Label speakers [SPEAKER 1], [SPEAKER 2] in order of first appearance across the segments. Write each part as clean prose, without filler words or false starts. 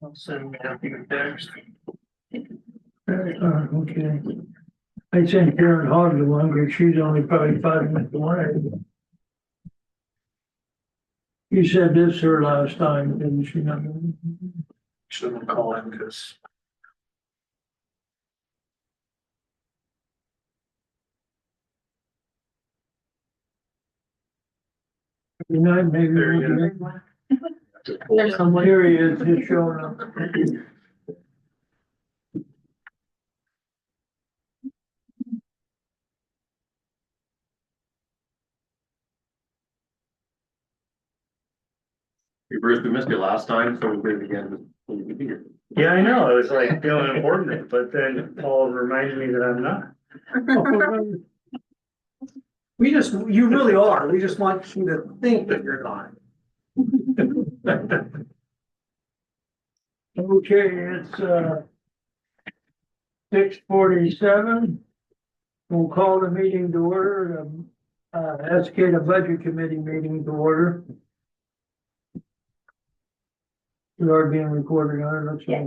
[SPEAKER 1] I'll send Matthew a text.
[SPEAKER 2] Okay. I sent Karen Hogg the one, because she's only probably 5 minutes away. You said this her last time, didn't she?
[SPEAKER 1] Shouldn't call him because
[SPEAKER 2] Good night, maybe.
[SPEAKER 1] There he
[SPEAKER 2] we'll
[SPEAKER 1] is.
[SPEAKER 2] get-
[SPEAKER 3] There's someone.
[SPEAKER 2] Here he is, he's showing up.
[SPEAKER 4] Hey Bruce, we missed you last time, so we'll do it again. When you can be here.
[SPEAKER 1] yeah, I know. I was like feeling important, but then Paul reminded me that I'm not.
[SPEAKER 3] You really are. We just want you to think that you're not.
[SPEAKER 2] Okay, it's 6:47. We'll call the meeting to order, Escada Budget Committee meeting to order. We are being recorded on it, looks like.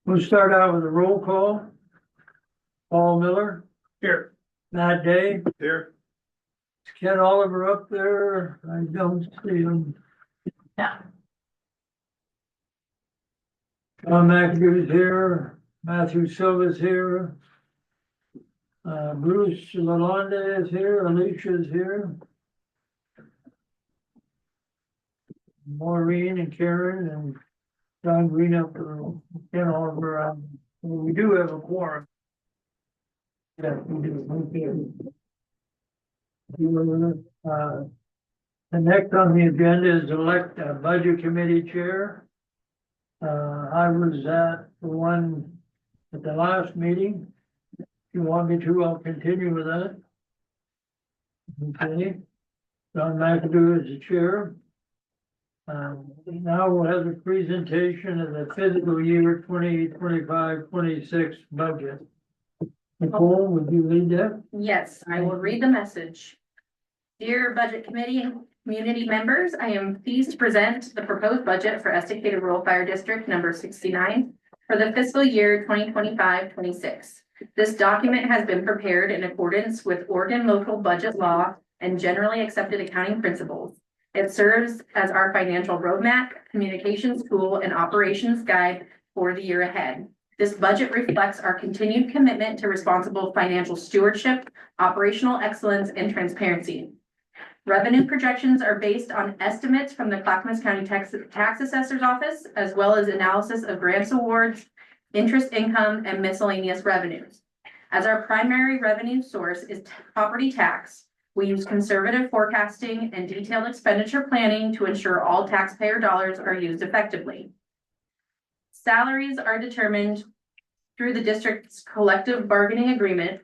[SPEAKER 2] We'll start out with a roll call. Paul Miller,
[SPEAKER 1] Here.
[SPEAKER 2] Matt Day,
[SPEAKER 1] Here.
[SPEAKER 2] is Ken Oliver up there? I don't see him.
[SPEAKER 3] Yeah.
[SPEAKER 2] John McAdoo's here, Matthew Silva's here. Bruce Lalonde is here, Alicia's here. Maureen and Karen and John Green up for Ken Oliver. We do have a quorum. Yeah, we do. The next on the agenda is elect a budget committee chair. I was at the one at the last meeting. If you want me to, I'll continue with that. Okay. John McAdoo is the chair. Now we'll have a presentation of the fiscal year 2025-26 budget. Nicole, would you lead that?
[SPEAKER 5] Yes, I will read the message. Dear Budget Committee and community members, I am pleased to present the proposed budget for Estacada Rural Fire District number 69 for the fiscal year 2025-26. This document has been prepared in accordance with Oregon local budget law and generally accepted accounting principles. It serves as our financial roadmap, communications tool, and operations guide for the year ahead. This budget reflects our continued commitment to responsible financial stewardship, operational excellence, and transparency. Revenue projections are based on estimates from the Clackamas County Tax Assessor's Office, as well as analysis of grants awards, interest income, and miscellaneous revenues. As our primary revenue source is property tax, we use conservative forecasting and detailed expenditure planning to ensure all taxpayer dollars are used effectively. Salaries are determined through the district's collective bargaining agreement,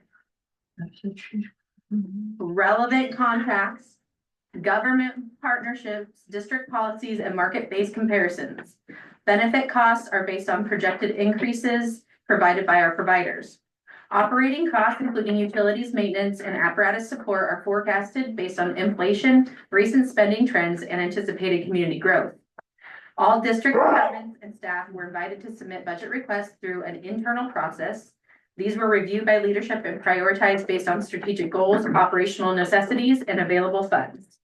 [SPEAKER 5] relevant contracts, government partnerships, district policies, and market-based comparisons. Benefit costs are based on projected increases provided by our providers. Operating costs, including utilities, maintenance, and apparatus support, are forecasted based on inflation, recent spending trends, and anticipated community growth. All district departments and staff were invited to submit budget requests through an internal process. These were reviewed by leadership and prioritized based on strategic goals, operational necessities, and available funds.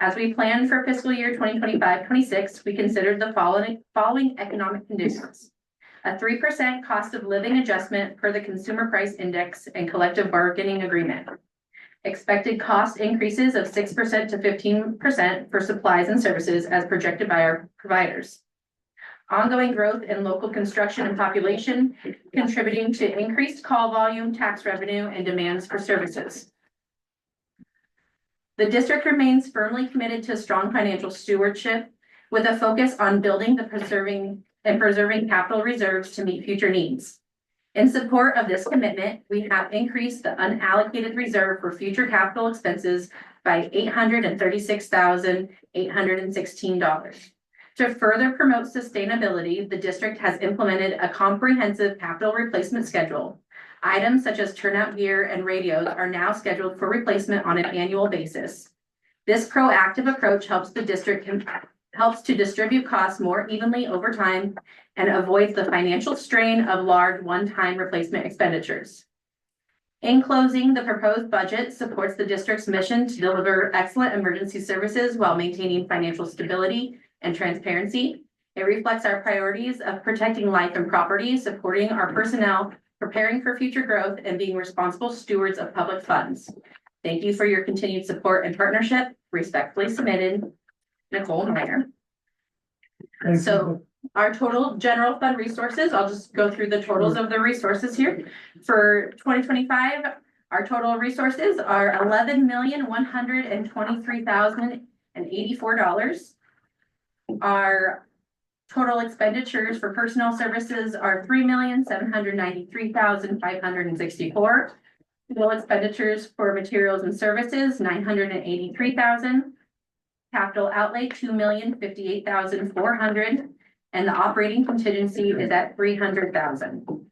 [SPEAKER 5] As we plan for fiscal year 2025-26, we considered the following economic conditions. A 3% cost of living adjustment per the Consumer Price Index and collective bargaining agreement. Expected cost increases of 6% to 15% for supplies and services as projected by our providers. Ongoing growth in local construction and population, contributing to increased call volume, tax revenue, and demands for services. The district remains firmly committed to strong financial stewardship with a focus on building the preserving capital reserves to meet future needs. In support of this commitment, we have increased the unallocated reserve for future capital expenses by $836,816. To further promote sustainability, the district has implemented a comprehensive capital replacement schedule. Items such as turnout gear and radios are now scheduled for replacement on an annual basis. This proactive approach helps the district helps to distribute costs more evenly over time and avoids the financial strain of large one-time replacement expenditures. In closing, the proposed budget supports the district's mission to deliver excellent emergency services while maintaining financial stability and transparency. It reflects our priorities of protecting life and property, supporting our personnel, preparing for future growth, and being responsible stewards of public funds. Thank you for your continued support and partnership. Respectfully submitted, Nicole Meyer.
[SPEAKER 2] Thank you.
[SPEAKER 5] So our total general fund resources, I'll just go through the totals of the resources here. For 2025, our total resources are $11,123,084. Our total expenditures for personnel services are $3,793,564. Total expenditures for materials and services, $983,000. Capital outlay, $2,058,400. And the operating contingency is at $300,000.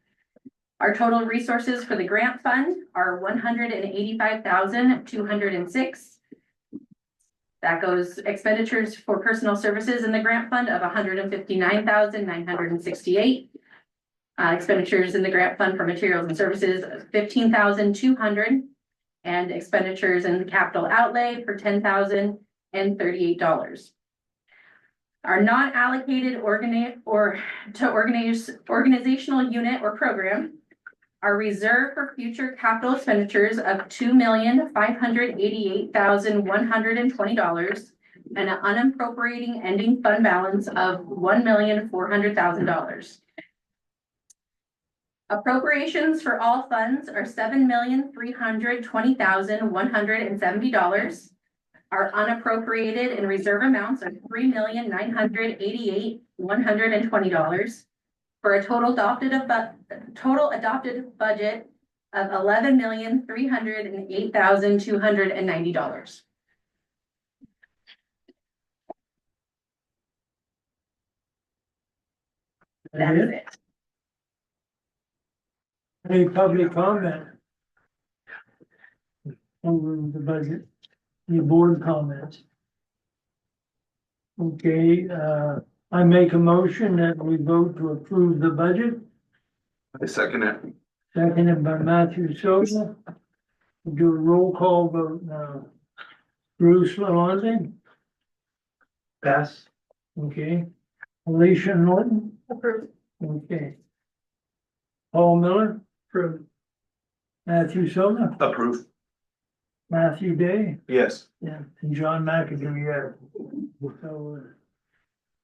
[SPEAKER 5] Our total resources for the grant fund are $185,206. That goes expenditures for personal services in the grant fund of $159,968. Expenditures in the grant fund for materials and services, $15,200. And expenditures in the capital outlay for $10,038. Our non-allocated organizational unit or program, our reserve for future capital expenditures of $2,588,120 and an unappropriating ending fund balance of $1,400,000. Appropriations for all funds are $7,320,170. Our unappropriated and reserve amounts are $3,988,120 for a total adopted budget of $11,308,290. That is it.
[SPEAKER 2] Any public comment over the budget? Any board comments? Okay, I make a motion that we vote to approve the budget,
[SPEAKER 4] I second it.
[SPEAKER 2] seconded by Matthew Sosa. We'll do a roll call vote now. Bruce Lalonde,
[SPEAKER 1] Pass.
[SPEAKER 2] okay. Alicia Norton,
[SPEAKER 5] Approved.
[SPEAKER 2] okay. Paul Miller,
[SPEAKER 1] Approved.
[SPEAKER 2] Matthew Sosa,
[SPEAKER 4] Approve.
[SPEAKER 2] Matthew Day,
[SPEAKER 4] Yes.
[SPEAKER 2] yeah, and John McAdoo, yeah. So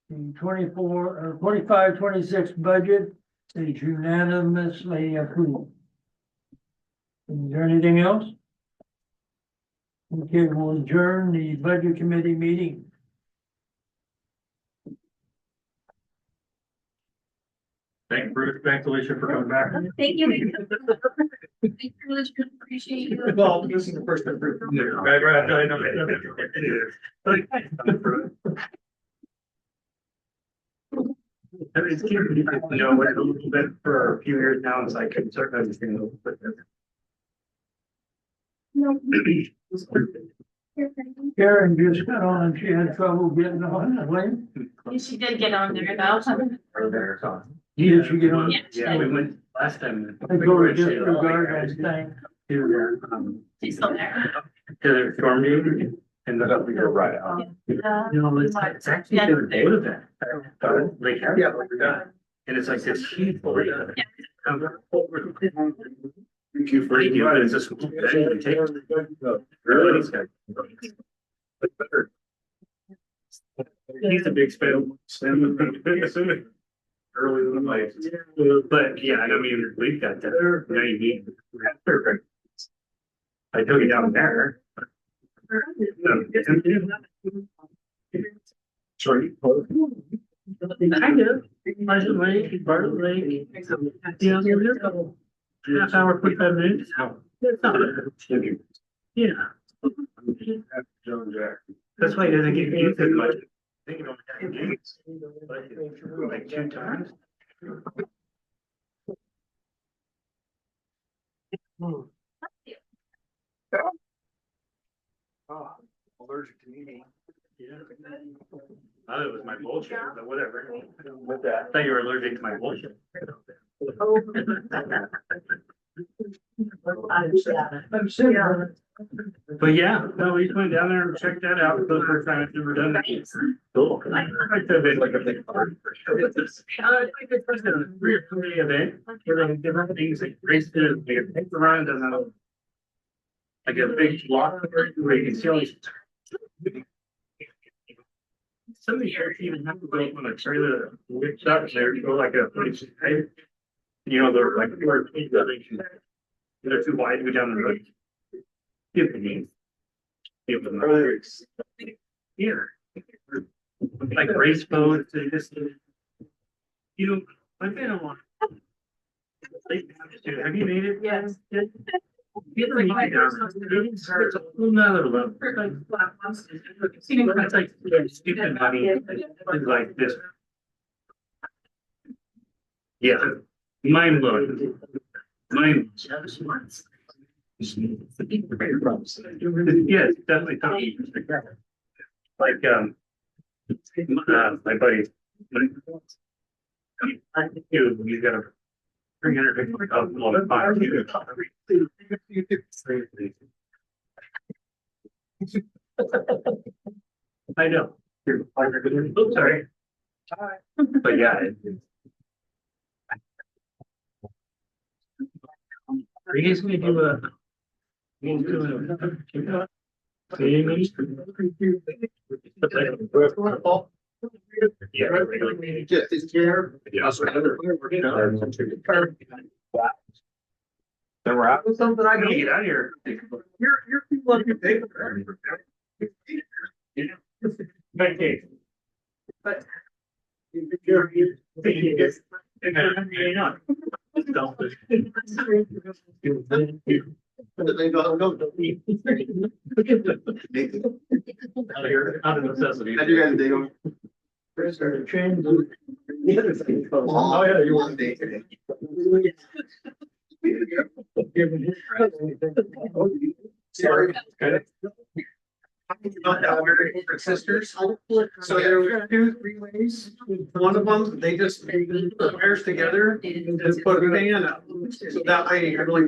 [SPEAKER 2] the 25-26 budget is unanimously approved. Is there anything else? Okay, we'll adjourn the budget committee meeting.
[SPEAKER 4] Thank Bruce, thanks Alicia for coming back.
[SPEAKER 5] Thank you. Thank you, really appreciate you.
[SPEAKER 1] Well, this is the first time. It's keeping me, you know, a little bit for a few years now, it's like, I'm starting to understand a little bit.
[SPEAKER 2] Karen just got on, she had trouble getting on, Elaine.
[SPEAKER 6] She did get on there though.
[SPEAKER 2] Did she get on?
[SPEAKER 6] Yeah, she
[SPEAKER 1] Yeah,
[SPEAKER 6] did.
[SPEAKER 1] we went last time.
[SPEAKER 2] I go to disregard that thing.
[SPEAKER 1] To their,
[SPEAKER 6] She's still there.
[SPEAKER 1] to their storm meeting. And the,
[SPEAKER 4] You're right on.
[SPEAKER 1] you know, it's actually
[SPEAKER 6] Yeah.
[SPEAKER 1] been a day of that. Like, yeah, we're done. And it's like this huge. Thank you for, you know, it's just. Really? He's a big spin. Early in the life. But yeah, I mean, we've got that. Now you need. I took it down there. Sorry. Kind of. Pleasant Lake, Bartlett Lake. Yeah, half hour, 45 minutes. That's not bad. Yeah. That's why he doesn't get used as much. I think he only got games. Like 2 times.
[SPEAKER 4] Oh, allergic to eating.
[SPEAKER 1] Yeah. I thought it was my bullshit, but whatever. With that, I thought you were allergic to my bullshit.
[SPEAKER 2] I'm sure.
[SPEAKER 1] But yeah, no, we just went down there and checked that out. Those were kind of never done that. Cool. I could have been like a big part. Like it's a 3 or 4 day event where they have different things like races, they have paper runs and then like a big block where you can see all these. Some of the areas even have to go on a trailer, which up there, go like a place, right? You know, they're like, they're too wide to go down the road. Give me. Give them the lyrics. Here. Like race boats, they just. You know, I've been on one. Have you made it?
[SPEAKER 6] Yes.
[SPEAKER 1] Get the money down. It's a whole nother level. That's like stupid money. It's like this. Yeah. Mind blowing. Mind. Yes, definitely. Like, my buddy. I think he's got a 350,000 on fire. I know. Oops, sorry. But yeah. Are you guys gonna do a? Yeah.
[SPEAKER 3] Just his chair.
[SPEAKER 1] Yeah.
[SPEAKER 3] Then we're out with something I
[SPEAKER 1] I'm gonna
[SPEAKER 3] can
[SPEAKER 1] get out of here.
[SPEAKER 3] You're people on your paper.
[SPEAKER 1] Okay.
[SPEAKER 3] But.
[SPEAKER 1] Out of necessity.
[SPEAKER 3] How'd you guys dig them?
[SPEAKER 2] Started training.
[SPEAKER 3] Oh, yeah, you want to today. Sorry. Not that we're different sisters. So there were 2 relays. One of them, they just put wires together and put a fan up. So that way you're really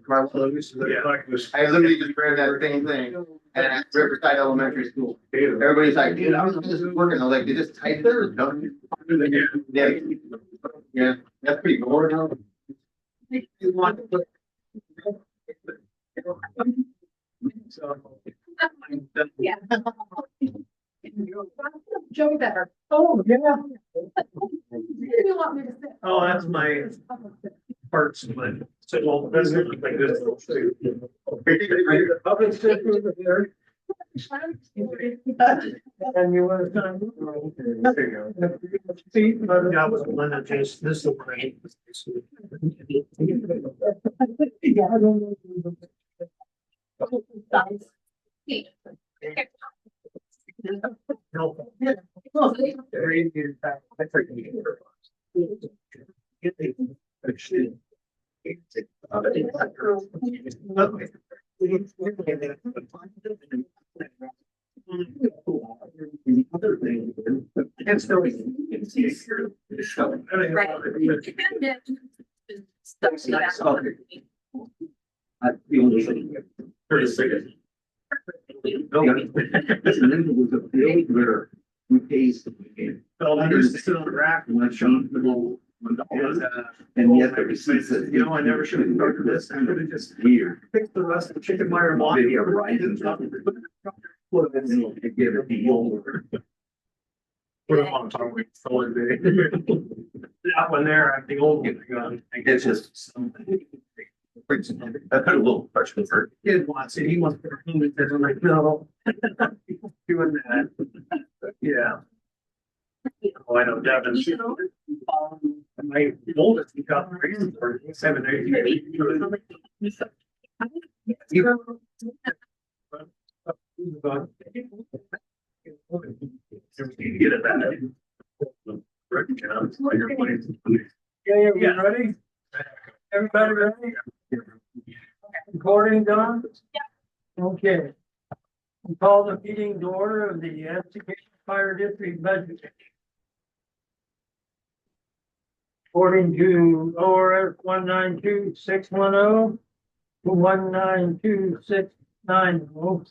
[SPEAKER 3] my clothes.
[SPEAKER 7] I literally just read that same thing at Riverside Elementary School. Everybody's like, dude, I don't know if this is working. I was like, they just type there or don't? Yeah, that's pretty cool.
[SPEAKER 3] You want to put. So.
[SPEAKER 5] Yeah. Joey Better.
[SPEAKER 3] Oh, yeah.
[SPEAKER 5] You want me to sit?
[SPEAKER 3] Oh, that's my part split. So, well, that's like this. Public safety over there. And you want to. See, my job was one that just this. It's still.
[SPEAKER 7] Was a field where we pays.
[SPEAKER 3] Well, I used to sit on the rack and let Sean.
[SPEAKER 7] And yet the receipts.
[SPEAKER 3] You know, I never should have started this. I could have just
[SPEAKER 7] Weird.
[SPEAKER 3] fixed the rest of the chicken wire.
[SPEAKER 7] Maybe a right and nothing. Well, then they'll give it the old.
[SPEAKER 3] Put them on top of it, solid day. That one there, I think old get the gun.
[SPEAKER 7] It's just something. I put a little freshman for.
[SPEAKER 3] Kid wants it, he wants to put a human, I'm like, no. Doing that. Yeah. Oh, I know Devin. My oldest, he got raised for 7, 8 years. Get it back.
[SPEAKER 2] Yeah, we ready? Everybody ready? Recording done? Yeah. Okay. We call the meeting to order of the Education fire district budget. According to ORS 192-610 to 192-690,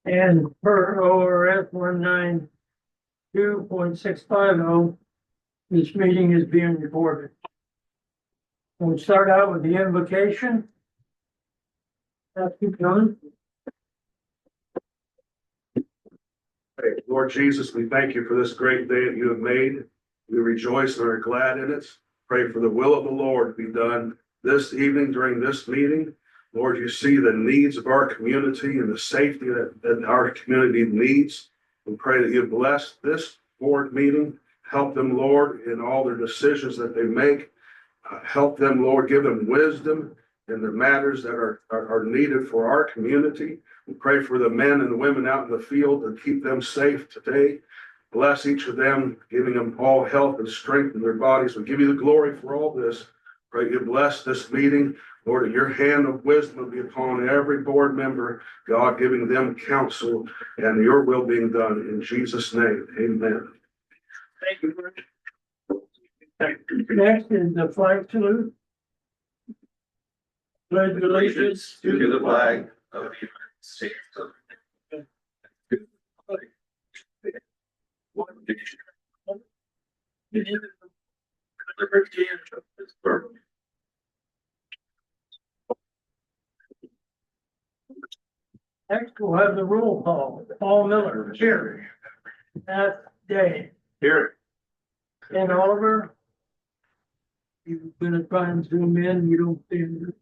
[SPEAKER 2] and per ORS 192.650, this meeting is being recorded. We'll start out with the invocation. Keep going.
[SPEAKER 8] Hey, Lord Jesus, we thank you for this great day that you have made. We rejoice and are glad in it. Pray for the will of the Lord to be done this evening during this meeting. Lord, you see the needs of our community and the safety that our community needs. We pray that you bless this board meeting. Help them, Lord, in all their decisions that they make. Help them, Lord, give them wisdom in the matters that are needed for our community. We pray for the men and the women out in the field to keep them safe today. Bless each of them, giving them all health and strength in their bodies. We give you the glory for all this. Pray you bless this meeting. Lord, that your hand of wisdom will be upon every board member, God, giving them counsel and your will being done. In Jesus' name, amen.
[SPEAKER 2] Thank you. Next is the flag salute. Pledge allegiance
[SPEAKER 4] To the flag of the United States of one nation. Liberty and justice for all.
[SPEAKER 2] Next, we'll have the roll call. Paul Miller. Here. Matt Day.
[SPEAKER 8] Here.
[SPEAKER 2] Ken Oliver. You're gonna try and zoom in, you don't see him.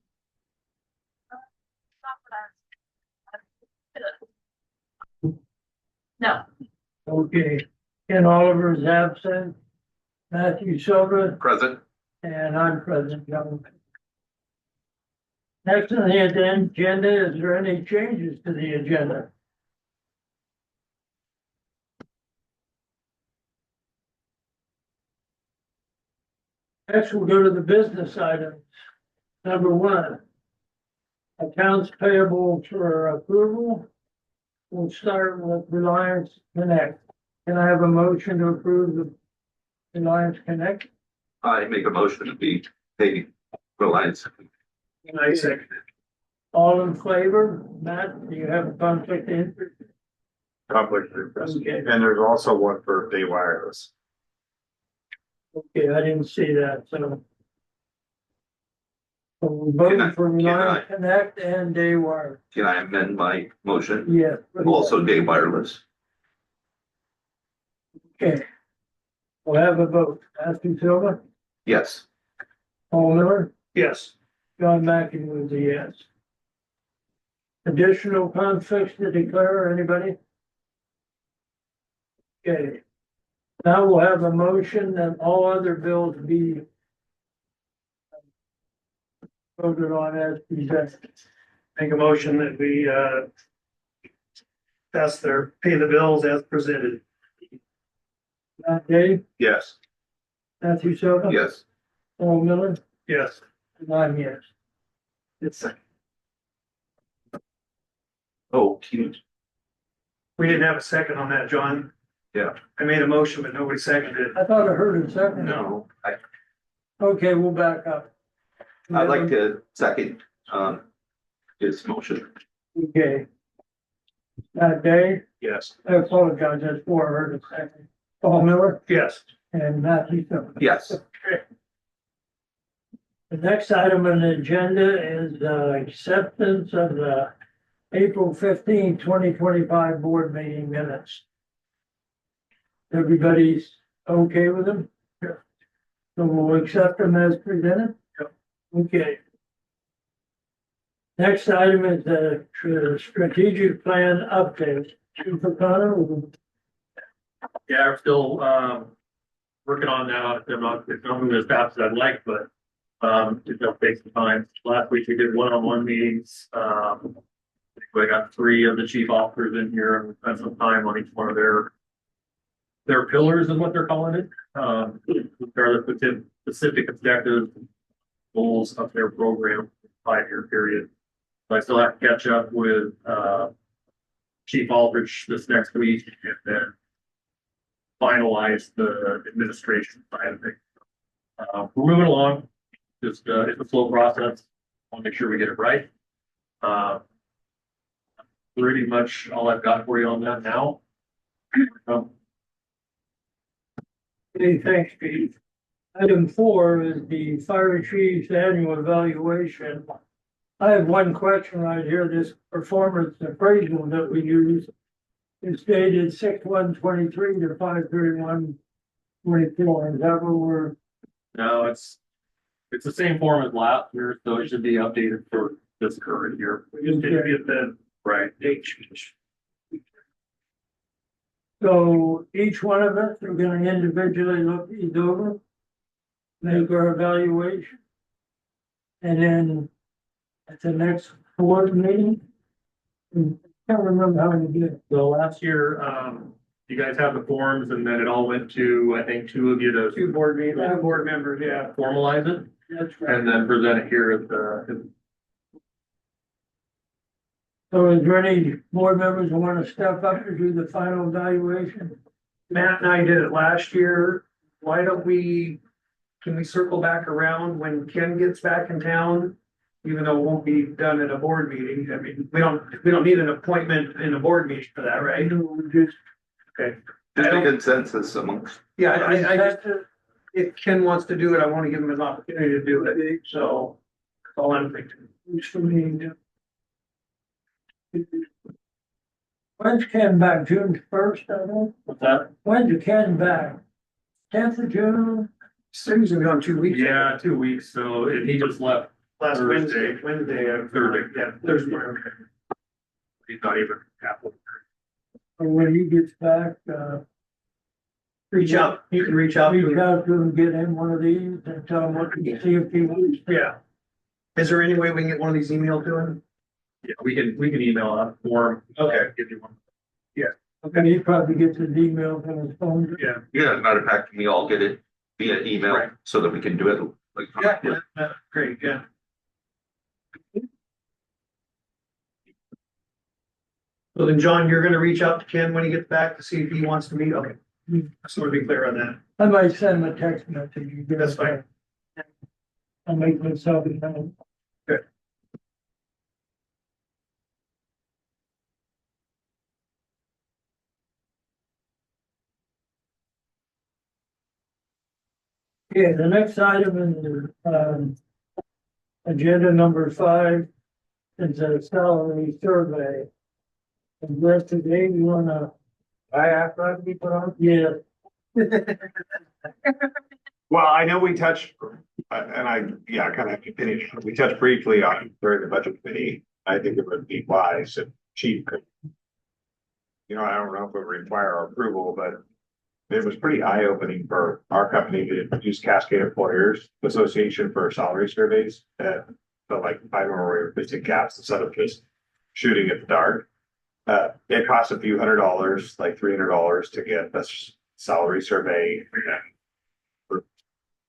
[SPEAKER 6] No,
[SPEAKER 2] Okay, Ken Oliver is absent. Matthew Silva,
[SPEAKER 4] Present.
[SPEAKER 2] and I'm present, gentlemen. Next on the agenda, is there any changes to the agenda? Next, we'll go to the business items. Number one, accounts payable for approval. We'll start with Reliance Connect. Can I have a motion to approve the Reliance Connect?
[SPEAKER 4] I make a motion to be paid Reliance.
[SPEAKER 2] And I second it. All in favor? Matt, do you have a conflict of interest?
[SPEAKER 8] Conflict of interest.
[SPEAKER 2] Okay.
[SPEAKER 8] And there's also one for Day Wireless.
[SPEAKER 2] Okay, I didn't see that, so. So we're voting for Reliance Connect and Daywire.
[SPEAKER 4] Can I amend my motion?
[SPEAKER 2] Yes.
[SPEAKER 4] Also Day Wireless.
[SPEAKER 2] Okay. We'll have a vote. Matthew Silva,
[SPEAKER 4] Yes.
[SPEAKER 2] Paul Miller,
[SPEAKER 8] Yes.
[SPEAKER 2] John McEnroe was a yes. Additional conflicts to declare, anybody? Okay. Now we'll have a motion that all other bills be voted on as presented.
[SPEAKER 3] Make a motion that we, pay the bills as presented.
[SPEAKER 2] Matt Dave,
[SPEAKER 8] Yes.
[SPEAKER 2] Matthew Silva.
[SPEAKER 4] Yes.
[SPEAKER 2] Paul Miller,
[SPEAKER 3] Yes.
[SPEAKER 2] and I'm yes.
[SPEAKER 3] It's,
[SPEAKER 4] Oh, can
[SPEAKER 3] we didn't have a second on that, John.
[SPEAKER 4] Yeah.
[SPEAKER 3] I made a motion, but nobody seconded it.
[SPEAKER 2] I thought I heard it second.
[SPEAKER 4] no,
[SPEAKER 2] Okay, we'll back up.
[SPEAKER 4] I'd like to second, his motion.
[SPEAKER 2] Okay. Matt Day,
[SPEAKER 8] Yes.
[SPEAKER 2] I apologize, that's four, I heard it second. Paul Miller
[SPEAKER 3] Yes.
[SPEAKER 2] and Matthew Silva.
[SPEAKER 4] Yes.
[SPEAKER 2] The next item on the agenda is acceptance of the April 15, 2025 board meeting minutes. Everybody's okay with them?
[SPEAKER 3] Sure.
[SPEAKER 2] So we'll accept them as presented?
[SPEAKER 3] Yep.
[SPEAKER 2] Okay. Next item is the strategic plan update. Chief O'Connor,
[SPEAKER 1] Yeah, we're still, working on that. It's not moving as fast as I'd like, but, it does take some time. Last week we did one-on-one meetings. I think we got 3 of the chief officers in here and we spent some time on each one of their pillars is what they're calling it. Regardless of the specific objectives, goals of their program, 5-year period. So I still have to catch up with, Chief Aldrich this next week, and then
[SPEAKER 4] finalize the administration side of it. We're moving along, just, it's a slow process, want to make sure we get it right. Pretty much all I've got for you on that now.
[SPEAKER 2] Okay, thanks, Pete. Item 4 is the fire chief's annual evaluation. I have one question right here. This performance appraisal that we use is dated 6/1/23 to 5/31/24. Is that what we're,
[SPEAKER 4] No, it's the same form as last year, so it should be updated for this current year.
[SPEAKER 3] We just did get the
[SPEAKER 4] Right.
[SPEAKER 3] date change.
[SPEAKER 2] so each one of us are gonna individually look these over? Make our evaluation? And then at the next board meeting? I can't remember how we did it.
[SPEAKER 4] So last year, you guys have the forms and then it all went to, I think, two of you to
[SPEAKER 3] Two board members, yeah.
[SPEAKER 4] formalize it
[SPEAKER 2] That's right.
[SPEAKER 4] and then present it here at the,
[SPEAKER 2] So is there any board members who want to step up to do the final evaluation?
[SPEAKER 3] Matt and I did it last year. Why don't we, can we circle back around when Ken gets back in town? Even though it won't be done at a board meeting. I mean, we don't need an appointment in a board meeting for that, right?
[SPEAKER 2] Just.
[SPEAKER 3] Okay.
[SPEAKER 7] Just a consensus amongst.
[SPEAKER 3] Yeah, I just, if Ken wants to do it, I want to give him an opportunity to do it. So that's all I'm thinking.
[SPEAKER 2] Which for me. When's Ken back? June 1st, I think?
[SPEAKER 4] what's that?
[SPEAKER 2] When's Ken back? 10th of June?
[SPEAKER 3] Things have gone 2 weeks.
[SPEAKER 4] Yeah, 2 weeks, so he just left,
[SPEAKER 3] Last
[SPEAKER 4] Thursday.
[SPEAKER 3] Wednesday,
[SPEAKER 4] Thursday.
[SPEAKER 3] yeah, Thursday. Okay.
[SPEAKER 4] he's not even halfway.
[SPEAKER 2] Or when he gets back,
[SPEAKER 3] Reach out, you can reach out. to
[SPEAKER 2] reach
[SPEAKER 3] him.
[SPEAKER 2] out to him, get him one of these and tell him what to see if he wants.
[SPEAKER 3] Yeah. Is there any way we can get one of these emailed to him?
[SPEAKER 4] Yeah, we can email a form.
[SPEAKER 3] Okay.
[SPEAKER 4] Give you one.
[SPEAKER 2] Okay, he probably gets his email from his phone.
[SPEAKER 3] Yeah.
[SPEAKER 9] Yeah, as a matter of fact, can we all get it via email
[SPEAKER 4] Right.
[SPEAKER 9] so that we can do it like.
[SPEAKER 3] Great, yeah. So then, John, you're gonna reach out to Ken when he gets back to see if he wants to meet, okay. Just want to be clear on that.
[SPEAKER 2] I might send him a text message. You get
[SPEAKER 3] That's
[SPEAKER 2] it.
[SPEAKER 3] fine.
[SPEAKER 2] I'll make myself known. Okay, the next item is, agenda number 5 is a salary survey. And rest of today, you wanna?
[SPEAKER 10] I have to be put on.
[SPEAKER 2] Yeah,
[SPEAKER 10] Well, I know we touched, and I, yeah, kind of have to finish. We touched briefly on during the budget committee. I think it would be wise if chief could. You know, I don't know if it would require our approval, but it was pretty eye-opening for our company to use Cascade Employers Association for salary surveys. That felt like if I were missing gaps instead of just shooting at the dark. It costs a few $100s, like $300 to get this salary survey.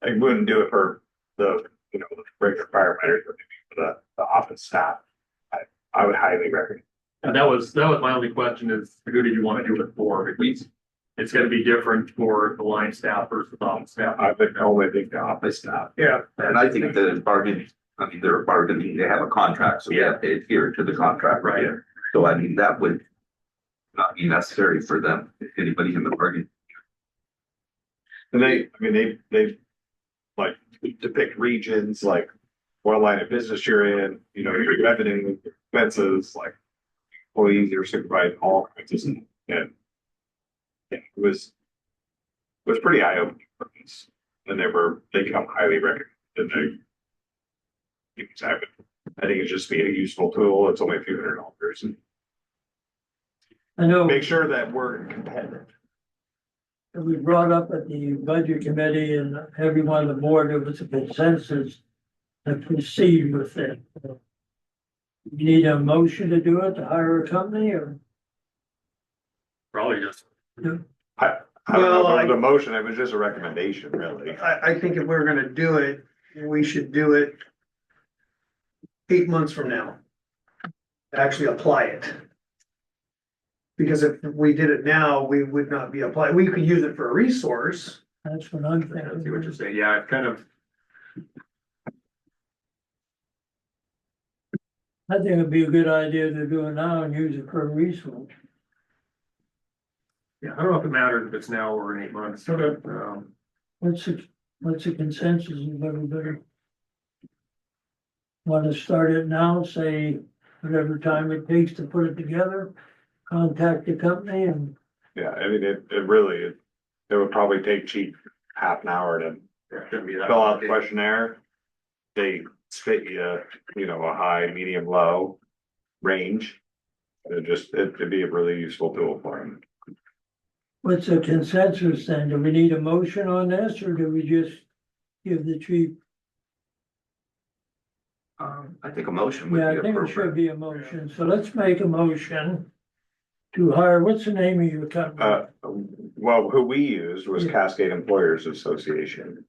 [SPEAKER 10] I wouldn't do it for the, you know, the regular firefighters, but maybe for the office staff. I would highly recommend.
[SPEAKER 4] And that was my only question is, who did you want to do it for? It's gonna be different for the line staff versus the office staff.
[SPEAKER 10] I would only think the office staff.
[SPEAKER 3] Yeah.
[SPEAKER 9] And I think the bargaining, I mean, they're bargaining, they have a contract, so they have to adhere to the contract, right? So I mean, that would not be necessary for them, if anybody in the bargain.
[SPEAKER 10] And they like depict regions like what line of business you're in, you know, your revenue, expenses, like employees, your supervisor, all kinds of stuff. And yeah, it was pretty eye-opening for us. And they come highly recommended. I think it's just be a useful tool. It's only a few $100s. And
[SPEAKER 2] I know.
[SPEAKER 10] make sure that we're competitive.
[SPEAKER 2] We brought up at the budget committee and everyone on the board, there was a consensus to proceed with it. You need a motion to do it, to hire a company or?
[SPEAKER 4] Probably just,
[SPEAKER 10] I don't know
[SPEAKER 3] Well,
[SPEAKER 10] if it was a motion, it was just a recommendation, really.
[SPEAKER 3] I think if we're gonna do it, we should do it 8 months from now. Actually apply it. Because if we did it now, we would not be applying, we could use it for a resource.
[SPEAKER 2] That's what I'm
[SPEAKER 4] I see what
[SPEAKER 2] thinking.
[SPEAKER 4] you're saying. Yeah, it's kind of,
[SPEAKER 2] I think it'd be a good idea to do it now and use it for a resource.
[SPEAKER 4] yeah, I don't know if it matters if it's now or in 8 months.
[SPEAKER 2] What's the consensus of everybody? Want to start it now, say whatever time it takes to put it together, contact the company and
[SPEAKER 10] Yeah, I mean, it really, it would probably take Chief half an hour to
[SPEAKER 4] Yeah, shouldn't be that
[SPEAKER 10] fill out the
[SPEAKER 4] complicated.
[SPEAKER 10] questionnaire. They spit you, a high, medium, low range. It'd be a really useful tool for him.
[SPEAKER 2] what's the consensus then? Do we need a motion on this or do we just give the chief?
[SPEAKER 9] I think a motion would
[SPEAKER 2] Yeah,
[SPEAKER 9] be
[SPEAKER 2] I think it should
[SPEAKER 9] appropriate.
[SPEAKER 2] be a motion. So let's make a motion to hire, what's the name of your company?
[SPEAKER 10] Well, who we used was
[SPEAKER 2] Yeah.
[SPEAKER 10] Cascade Employers Association.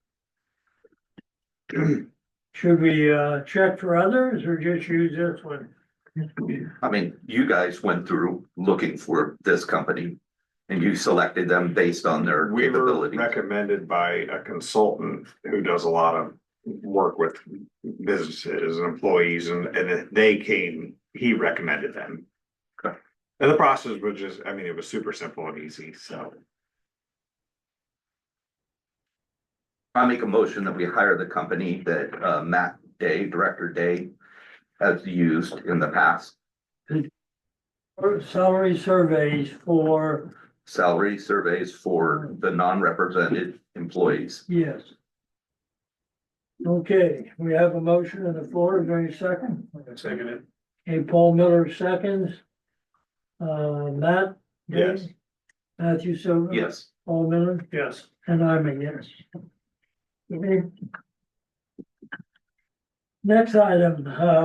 [SPEAKER 2] Should we check for others or just use this one?
[SPEAKER 9] I mean, you guys went through looking for this company and you selected them based on their
[SPEAKER 10] We were
[SPEAKER 9] capabilities.
[SPEAKER 10] recommended by a consultant who does a lot of work with businesses and employees and he recommended them.
[SPEAKER 9] Okay.
[SPEAKER 10] And the process was just, I mean, it was super simple and easy, so.
[SPEAKER 9] I make a motion that we hire the company that Matt Day, Director Day, has used in the past.
[SPEAKER 2] Or salary surveys for,
[SPEAKER 9] Salary surveys for the non-represented employees.
[SPEAKER 2] yes. Okay, we have a motion on the floor. Is there any second?
[SPEAKER 3] Second it.
[SPEAKER 2] Okay, Paul Miller seconds. Matt?
[SPEAKER 10] Yes.
[SPEAKER 2] Matthew Silver?
[SPEAKER 9] Yes.
[SPEAKER 2] Paul Miller?
[SPEAKER 3] Yes.
[SPEAKER 2] And I'm a yes. Okay. Next item,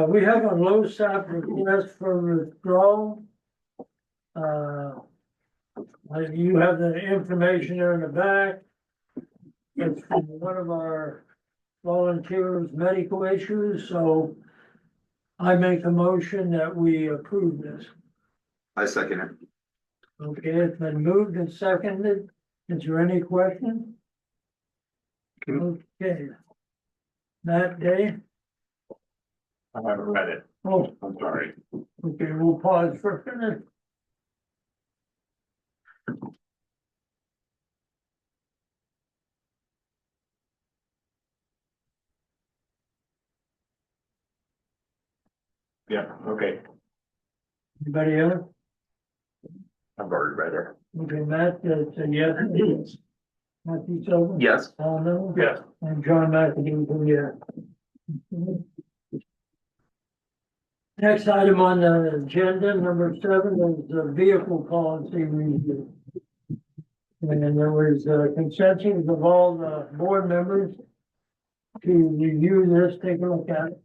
[SPEAKER 2] we have a low staff request for withdrawal. You have the information there in the back. It's from one of our volunteers' medical issues, so I make a motion that we approve this.
[SPEAKER 9] I second it.
[SPEAKER 2] Okay, it's been moved and seconded. Is there any question? Okay. Matt Day?
[SPEAKER 10] I haven't read it,
[SPEAKER 2] Oh,
[SPEAKER 10] I'm sorry.
[SPEAKER 2] okay, we'll pause for a minute.
[SPEAKER 10] Yeah, okay.
[SPEAKER 2] Anybody else?
[SPEAKER 9] I've already read it.
[SPEAKER 2] Okay, Matt, that's a yes. Matthew Silver?
[SPEAKER 9] Yes.
[SPEAKER 2] Paul Miller?
[SPEAKER 3] Yes.
[SPEAKER 2] And John McAdoo, yeah. Next item on the agenda, number 7, is the vehicle policy review. And then there was consensus of all the board members to review this, take a look at it.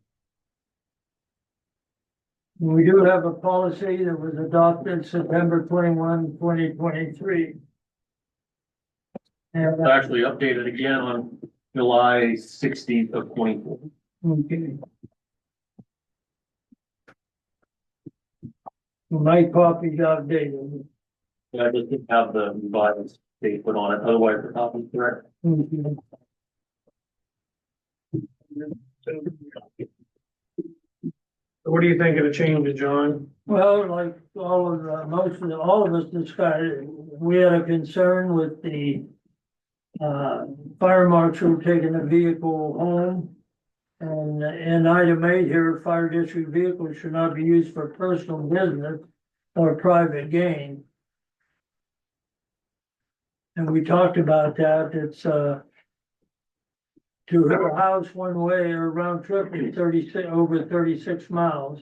[SPEAKER 2] We do have a policy that was adopted September 21, 2023. And
[SPEAKER 4] It's actually updated again on July 16th of 24.
[SPEAKER 2] okay. My copy's outdated.
[SPEAKER 4] Yeah, I just didn't have the revised date put on it, otherwise the copy's correct.
[SPEAKER 2] Okay.
[SPEAKER 3] What do you think of the changes, John?
[SPEAKER 2] Well, like all of us discussed, we had a concern with the fire marshal taking the vehicle home. And in item 8 here, fire district vehicles should not be used for personal business or private gain. And we talked about that, it's to her house one way or round trip is over 36 miles.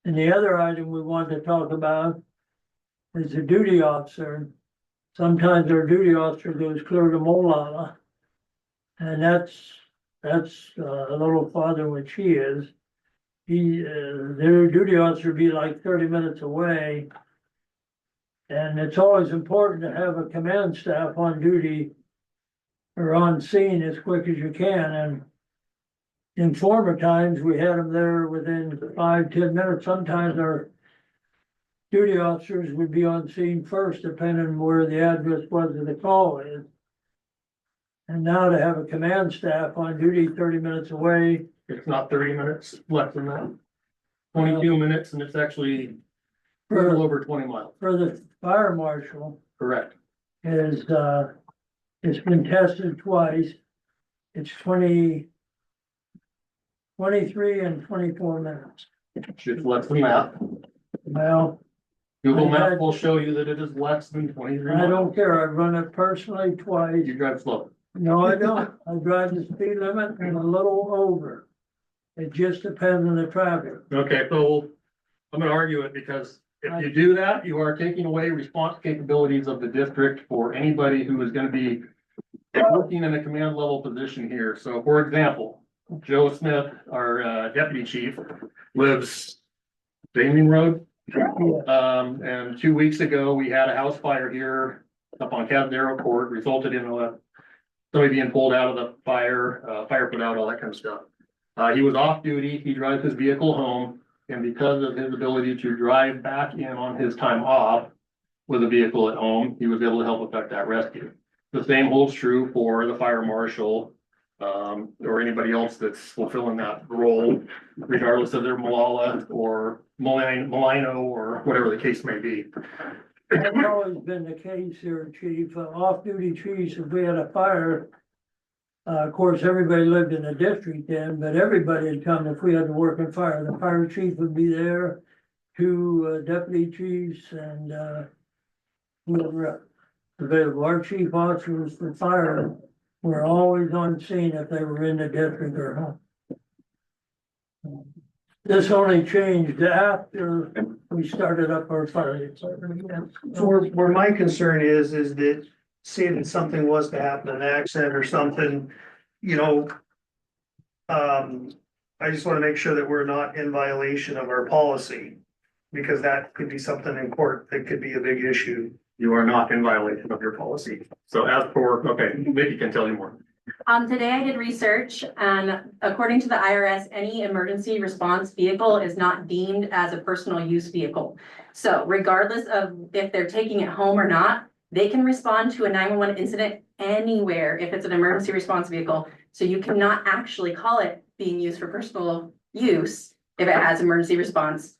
[SPEAKER 2] And the other item we wanted to talk about is the duty officer. Sometimes our duty officer goes clear to Molalla. And that's a little farther than what she is. Their duty officer would be like 30 minutes away. And it's always important to have a command staff on duty or on scene as quick as you can. And in former times, we had them there within 5-10 minutes. Sometimes our duty officers would be on scene first, depending on where the address was of the call is. And now to have a command staff on duty 30 minutes away,
[SPEAKER 4] It's not 30 minutes, less than that. 22 minutes, and it's actually a little over 20 miles.
[SPEAKER 2] for the fire marshal
[SPEAKER 4] Correct.
[SPEAKER 2] is, it's been tested twice. It's 23 and 24 minutes.
[SPEAKER 4] It's less than that.
[SPEAKER 2] Well,
[SPEAKER 4] Google
[SPEAKER 2] I had-
[SPEAKER 4] Maps will show you that it is less than 23
[SPEAKER 2] I
[SPEAKER 4] miles.
[SPEAKER 2] don't care. I've run it personally twice.
[SPEAKER 4] You drive slow.
[SPEAKER 2] No, I don't. I drive the speed limit and a little over. It just depends on the traffic.
[SPEAKER 4] Okay, so I'm gonna argue it because if you do that, you are taking away response capabilities of the district for anybody who is gonna be working in a command level position here. So for example, Joe Smith, our deputy chief, lives Damien Road. And 2 weeks ago, we had a house fire here up on Cavadero Court, resulted in somebody being pulled out of the fire, fire put out, all that kind of stuff. He was off duty, he drives his vehicle home, and because of his ability to drive back in on his time off with a vehicle at home, he was able to help effect that rescue. The same holds true for the fire marshal, or anybody else that's fulfilling that role, regardless of their Malala or Malino or whatever the case may be.
[SPEAKER 2] That's always been the case here, chief. Off-duty chiefs, if we had a fire, of course, everybody lived in the district then, but everybody had come if we had to work in fire. The fire chief would be there, two deputy chiefs and whoever available. Our chief officers for fire were always on scene if they were in the district or home. This only changed after we started up our fire department again.
[SPEAKER 3] So where my concern is that say that something was to happen, an accident or something, you know. I just wanna make sure that we're not in violation of our policy. Because that could be something in court that could be a big issue.
[SPEAKER 4] You are not in violation of your policy. So as for, okay, Mickey can tell you more.
[SPEAKER 5] Today I did research and according to the IRS, any emergency response vehicle is not deemed as a personal use vehicle. So regardless of if they're taking it home or not, they can respond to a 911 incident anywhere if it's an emergency response vehicle. So you cannot actually call it being used for personal use if it has emergency response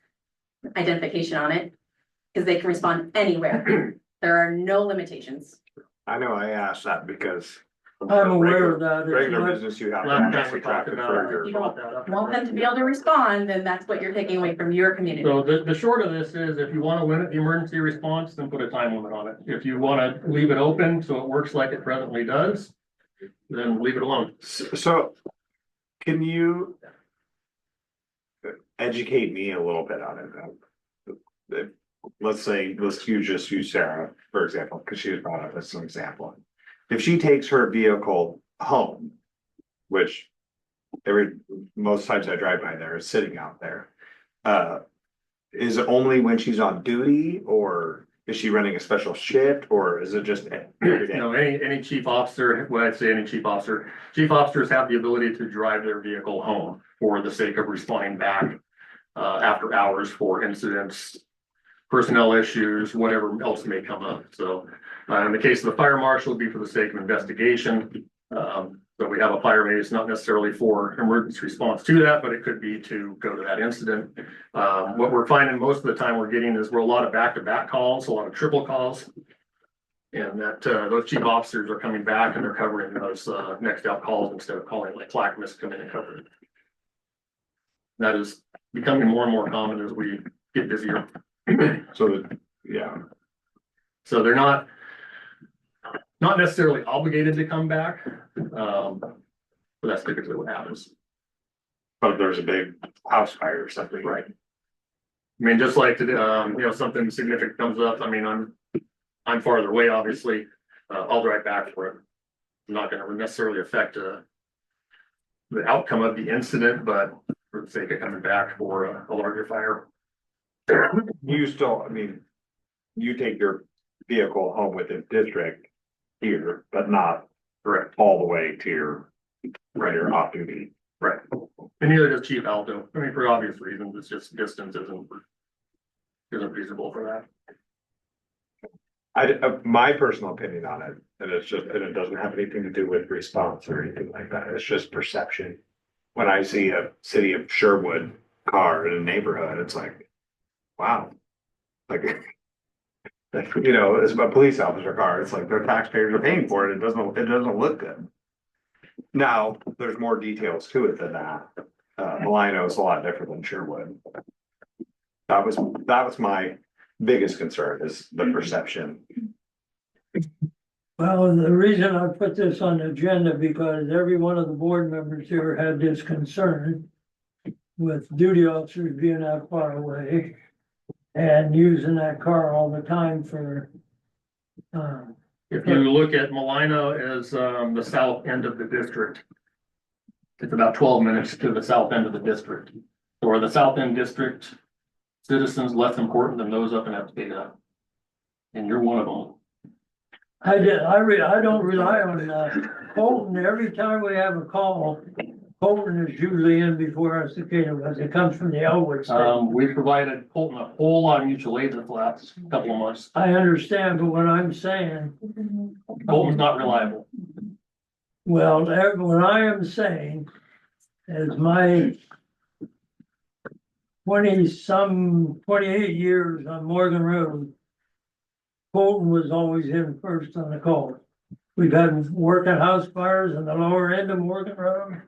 [SPEAKER 5] identification on it, because they can respond anywhere. There are no limitations.
[SPEAKER 10] I know I asked that because.
[SPEAKER 2] I'm aware of that. It's
[SPEAKER 10] Regular
[SPEAKER 2] not-
[SPEAKER 10] business, you have to
[SPEAKER 4] Last time
[SPEAKER 10] actually
[SPEAKER 4] we talked
[SPEAKER 10] traffic
[SPEAKER 4] about
[SPEAKER 10] for
[SPEAKER 4] it, you
[SPEAKER 10] your.
[SPEAKER 4] brought that up.
[SPEAKER 5] Want them to be able to respond, then that's what you're taking away from your community.
[SPEAKER 4] So the short of this is if you want to limit the emergency response, then put a time limit on it. If you want to leave it open so it works like it presently does, then leave it alone.
[SPEAKER 10] So, can you educate me a little bit on it? Let's say, just use Sarah, for example, because she was brought up as an example. If she takes her vehicle home, which most times I drive by there is sitting out there. Is it only when she's on duty, or is she running a special shift, or is it just every day?
[SPEAKER 4] No, any chief officer, when I say any chief officers have the ability to drive their vehicle home for the sake of responding back after hours for incidents, personnel issues, whatever else may come up. So in the case of the fire marshal, it'd be for the sake of investigation. So we have a fire base, not necessarily for emergency response to that, but it could be to go to that incident. What we're finding most of the time we're getting is we're a lot of back-to-back calls, a lot of triple calls. And that those chief officers are coming back and they're covering those next out calls instead of calling like Clackamas come in and cover it. That is becoming more and more common as we get busier.
[SPEAKER 10] So, yeah,
[SPEAKER 4] So they're not necessarily obligated to come back. But that's typically what happens.
[SPEAKER 10] but if there's a big house fire or something.
[SPEAKER 4] Right. I mean, just like, something significant comes up, I mean, I'm farther away, obviously, I'll drive back for it. I'm not gonna necessarily affect, the outcome of the incident, but for the sake of coming back for a larger fire.
[SPEAKER 10] You still, I mean, you take your vehicle home with the district here, but not
[SPEAKER 4] Correct.
[SPEAKER 10] all the way to your off duty.
[SPEAKER 4] Right. And neither does Chief Alto. I mean, for obvious reasons, it's just distance isn't. isn't feasible for that.
[SPEAKER 10] My personal opinion on it, and it doesn't have anything to do with response or anything like that, it's just perception. When I see a city of Sherwood car in a neighborhood, it's like, wow. Like, you know, it's a police officer car, it's like their taxpayers are paying for it, it doesn't look good. Now, there's more details to it than that. Malino is a lot different than Sherwood. That was my biggest concern, is the perception.
[SPEAKER 2] Well, the reason I put this on the agenda, because every one of the board members here had this concern with duty officers being that far away and using that car all the time for,
[SPEAKER 4] If you look at Malino as, the south end of the district, it's about 12 minutes to the south end of the district. Or the south end district citizens less important than those up in Epstata. And you're one of them.
[SPEAKER 2] I don't rely on, Colton. Every time we have a call, Colton is usually in before us, because it comes from the Elwood state.
[SPEAKER 4] We provided Colton a whole lot of mutual aid this last couple of months.
[SPEAKER 2] I understand, but what I'm saying,
[SPEAKER 4] Colton's not reliable.
[SPEAKER 2] well, what I am saying is my 28 years on Morgan Road, Colton was always in first on the call. We've had working house fires in the lower end of Morgan Road.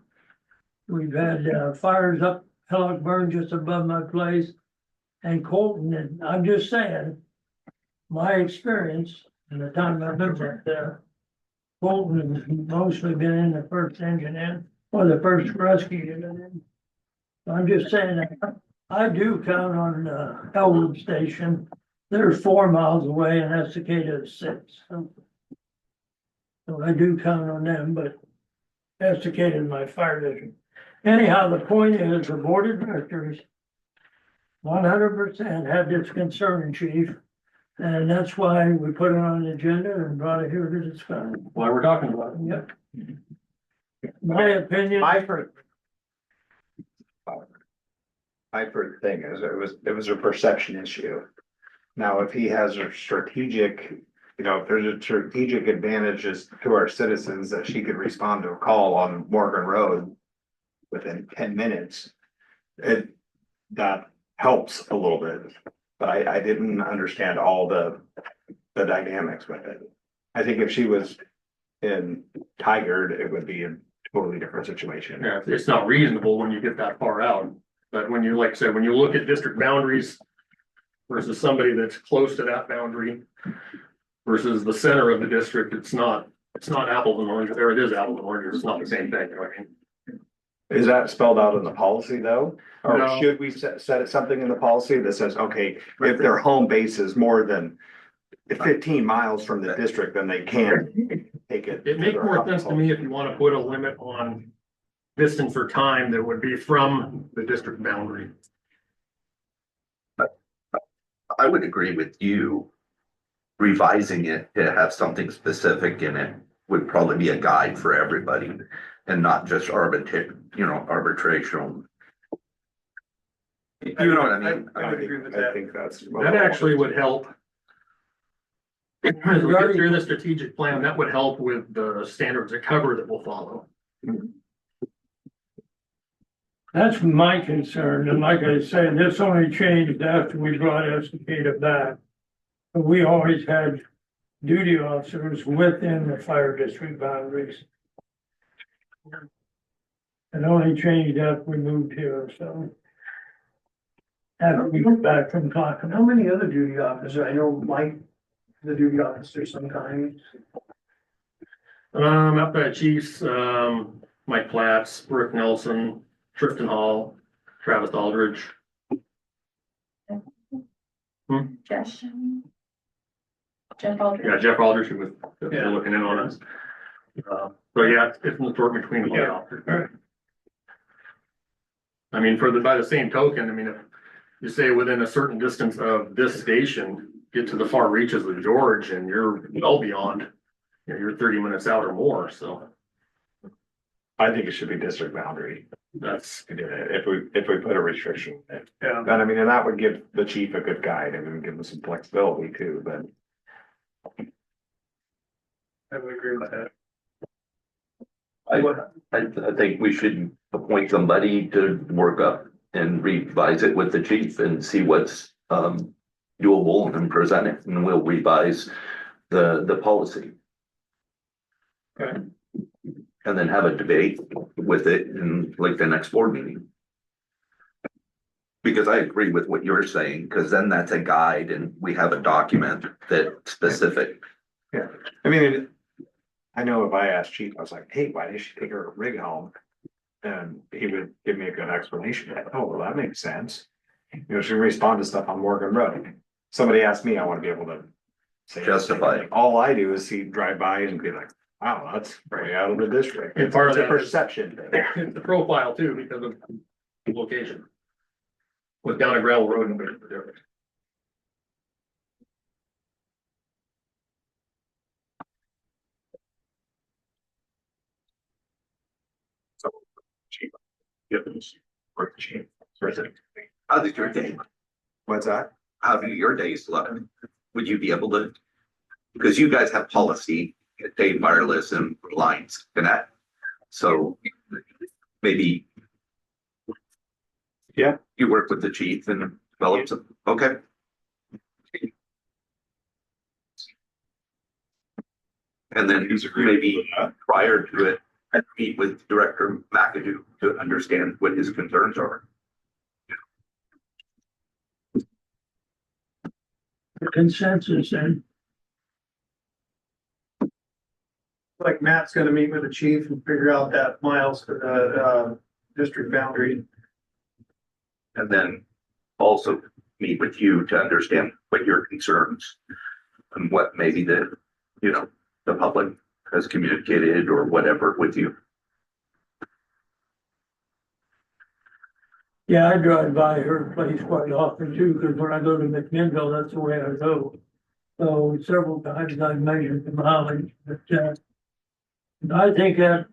[SPEAKER 2] We've had fires up Hillockburn just above my place. And Colton, and I'm just saying, my experience and the time I've lived up there, Colton has mostly been in the first engine in, or the first rescue unit in. I'm just saying that I do count on Elwood Station. They're 4 miles away and Estacada is 6. So I do count on them, but Estacada is my fire district. Anyhow, the point is, the board of directors 100% had this concern, chief. And that's why we put it on the agenda and brought it here to discuss.
[SPEAKER 4] Why we're talking about it.
[SPEAKER 2] Yep. My opinion.
[SPEAKER 10] My first thing is, it was a perception issue. Now, if he has a strategic, you know, if there's a strategic advantages to our citizens that she could respond to a call on Morgan Road within 10 minutes, that helps a little bit. But I didn't understand all the dynamics with it. I think if she was in Tigard, it would be a totally different situation.
[SPEAKER 4] Yeah, it's not reasonable when you get that far out. But when you, like I said, when you look at district boundaries versus somebody that's close to that boundary versus the center of the district, it's not apples and oranges, or it is apples and oranges, it's not the same thing, you know what I mean?
[SPEAKER 10] Is that spelled out in the policy though? Or
[SPEAKER 4] No.
[SPEAKER 10] should we set something in the policy that says, okay, if their home base is more than 15 miles from the district, then they can't take it?
[SPEAKER 4] It makes more sense to me if you want to put a limit on distance or time that would be from the district boundary.
[SPEAKER 9] I would agree with you. Revising it to have something specific in it would probably be a guide for everybody and not just arbitration. You know what I mean?
[SPEAKER 3] I would agree with that.
[SPEAKER 10] I think that's.
[SPEAKER 4] That actually would help. As we get through the strategic plan, that would help with the standards of cover that we'll follow.
[SPEAKER 2] That's my concern, and like I said, this only changed after we brought Estacada back. But we always had duty officers within the fire district boundaries. It only changed after we moved here, so. After we got back from Clackamas.
[SPEAKER 3] How many other duty officers? I know Mike, the duty officer sometimes.
[SPEAKER 4] Outside chiefs, Mike Platts, Brooke Nelson, Tristan Hall, Travis Aldridge.
[SPEAKER 5] Jeff Aldridge.
[SPEAKER 4] Yeah, Jeff Aldridge, who was looking in on us. So yeah, it's in the sort between the officers. I mean, by the same token, I mean, if you say within a certain distance of this station, get to the far reaches of George and you're well beyond, you're 30 minutes out or more, so.
[SPEAKER 10] I think it should be district boundary.
[SPEAKER 4] That's,
[SPEAKER 10] If we put a restriction in.
[SPEAKER 1] Yeah.
[SPEAKER 10] Then I mean, and that would give the chief a good guide and then give him some flexibility too, but.
[SPEAKER 1] I would agree with that.
[SPEAKER 9] I think we should appoint somebody to work up and revise it with the chief and see what's, doable and present it, and we'll revise the policy.
[SPEAKER 1] Okay.
[SPEAKER 9] And then have a debate with it in like the next board meeting. Because I agree with what you're saying, because then that's a guide and we have a document that's specific.
[SPEAKER 10] I mean, I know if I asked chief, I was like, hey, why did she take her rig home? And he would give me a good explanation. Oh, well, that makes sense. You know, she respond to stuff on Morgan Road. Somebody asked me, I want to be able to say.
[SPEAKER 9] Justify.
[SPEAKER 10] All I do is see, drive by and be like, wow, that's way out of the district.
[SPEAKER 4] And part of
[SPEAKER 10] It's a
[SPEAKER 4] that is-
[SPEAKER 10] perception thing.
[SPEAKER 4] it's the profile too, because of location. Was down a gravel road and made it different.
[SPEAKER 10] Chief. Yep. For the chief.
[SPEAKER 9] How did your day,
[SPEAKER 10] What's that?
[SPEAKER 9] how do your days look? Would you be able to? Because you guys have policy, Dave Wireless and Lines Connect. So maybe.
[SPEAKER 10] Yeah.
[SPEAKER 9] You work with the chief and develop some, okay. And then maybe prior to it, I'd meet with Director McAdoo to understand what his concerns are.
[SPEAKER 2] The consensus and
[SPEAKER 3] Like Matt's gonna meet with the chief and figure out that miles for the, district boundary.
[SPEAKER 9] And then also meet with you to understand what your concerns and what maybe the, the public has communicated or whatever with you.
[SPEAKER 2] yeah, I drive by her place quite often too, because when I go to McMinnville, that's the way I go. So several times I've measured the mileage, but, I think that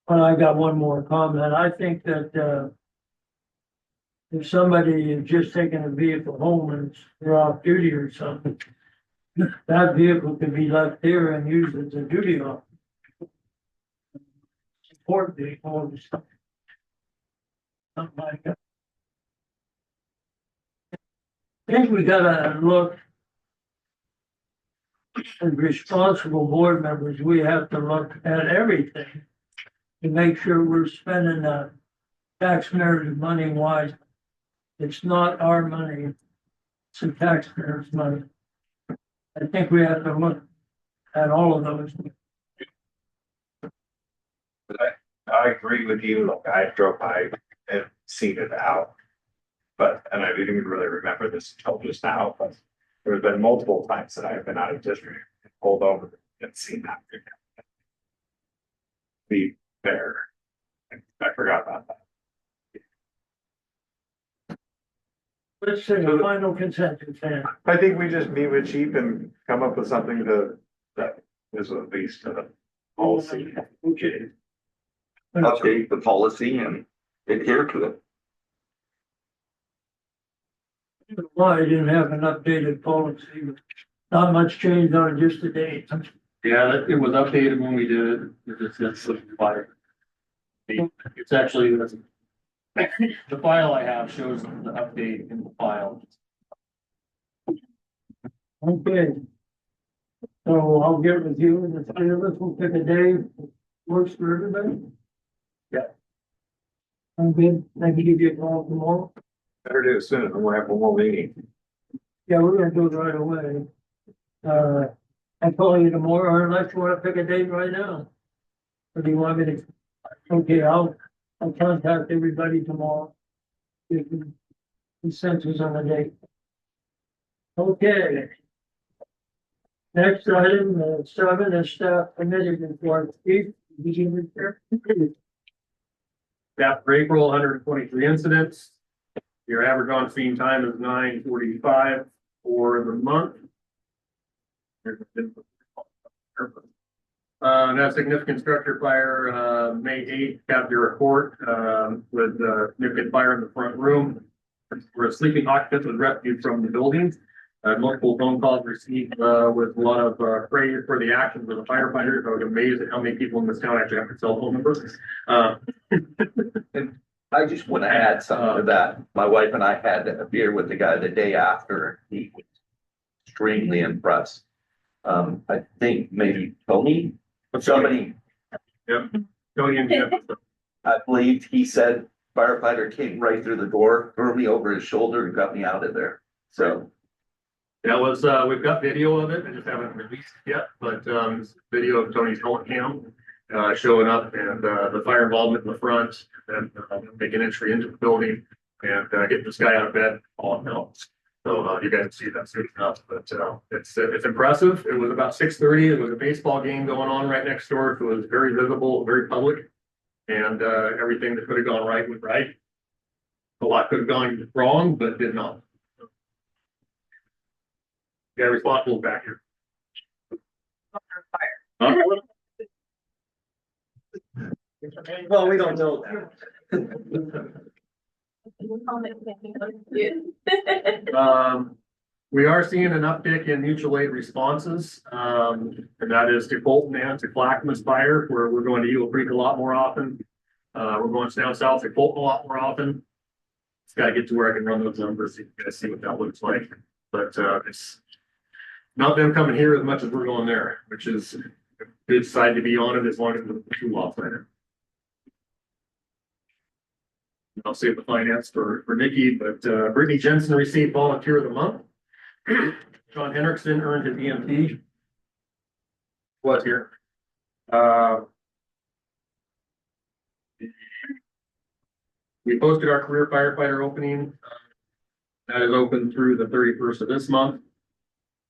[SPEAKER 2] well, I got one more comment. I think that, if somebody is just taking a vehicle home and they're off duty or something, that vehicle could be left there and used as a duty officer. Support vehicle or something. Something like that. I think we gotta look, as responsible board members, we have to look at everything to make sure we're spending the taxpayers' money wisely. It's not our money, it's the taxpayers' money. I think we have to look at all of those.
[SPEAKER 10] I agree with you. Look, I drove by and seen it out. But, and I didn't even really remember this until just now, but there's been multiple times that I've been out of district, pulled over and seen that. Be fair. I forgot about that.
[SPEAKER 2] Let's say a final consensus then.
[SPEAKER 10] I think we just meet with chief and come up with something that is at least policy.
[SPEAKER 2] Okay.
[SPEAKER 9] Update the policy and adhere to it.
[SPEAKER 2] Why I didn't have an updated policy, not much change on it, just the date.
[SPEAKER 4] Yeah, it was updated when we did it. It's just simplified. It's actually, the file I have shows the update in the file.
[SPEAKER 2] Okay. So I'll get with you and the three of us will pick a day, works for everybody.
[SPEAKER 4] Yeah.
[SPEAKER 2] I'm good, I can give you a call tomorrow.
[SPEAKER 10] Better do it soon, and we'll have one more meeting.
[SPEAKER 2] Yeah, we're gonna do it right away. I'll call you tomorrow, or unless you wanna pick a date right now. Or do you want me to? Okay, I'll contact everybody tomorrow. Give them consensus on the date. Okay. Next item, 7 is staff committee report. Steve, did you report?
[SPEAKER 4] That for April, 123 incidents. Your average on scene time is 9:45 for the month. That significant structure fire, May 8th, got your report, with, significant fire in the front room. Where a sleeping occupant was rescued from the building. Multiple phone calls received, with a lot of, praise for the actions of the firefighters. I was amazed at how many people in this town actually have a cell phone number.
[SPEAKER 9] I just want to add something to that. My wife and I had a beer with the guy the day after. He was extremely impressed. I think maybe Tony, somebody,
[SPEAKER 4] Yep. Going in, yeah.
[SPEAKER 9] I believe he said firefighter came right through the door, threw me over his shoulder and got me out of there. So.
[SPEAKER 4] That was, we've got video of it. I just haven't released it yet, but, it's video of Tony's helmet cam, showing up and, the fire involvement in the front and, making entry into the building and, getting this guy out of bed all no. So, you guys can see that soon enough, but, it's impressive. It was about 6:30. It was a baseball game going on right next door. So it was very visible, very public. And, everything that could have gone right went right. A lot could have gone wrong, but did not. Guy responsible back here. Huh?
[SPEAKER 3] Well, we don't know that.
[SPEAKER 4] We are seeing an uptick in mutual aid responses, and that is to Fulton and to Clackamas Fire, where we're going to Eagle Creek a lot more often. We're going down south to Fulton a lot more often. Just gotta get to where I can run those numbers so you guys see what that looks like. But it's not them coming here as much as we're going there, which is a good side to be on it as long as the two off there. I'll save the finance for Nikki, but Brittany Jensen received Volunteer of the Month. Sean Henriksen earned his EMT. Was here. We posted our career firefighter opening. That is open through the 31st of this month.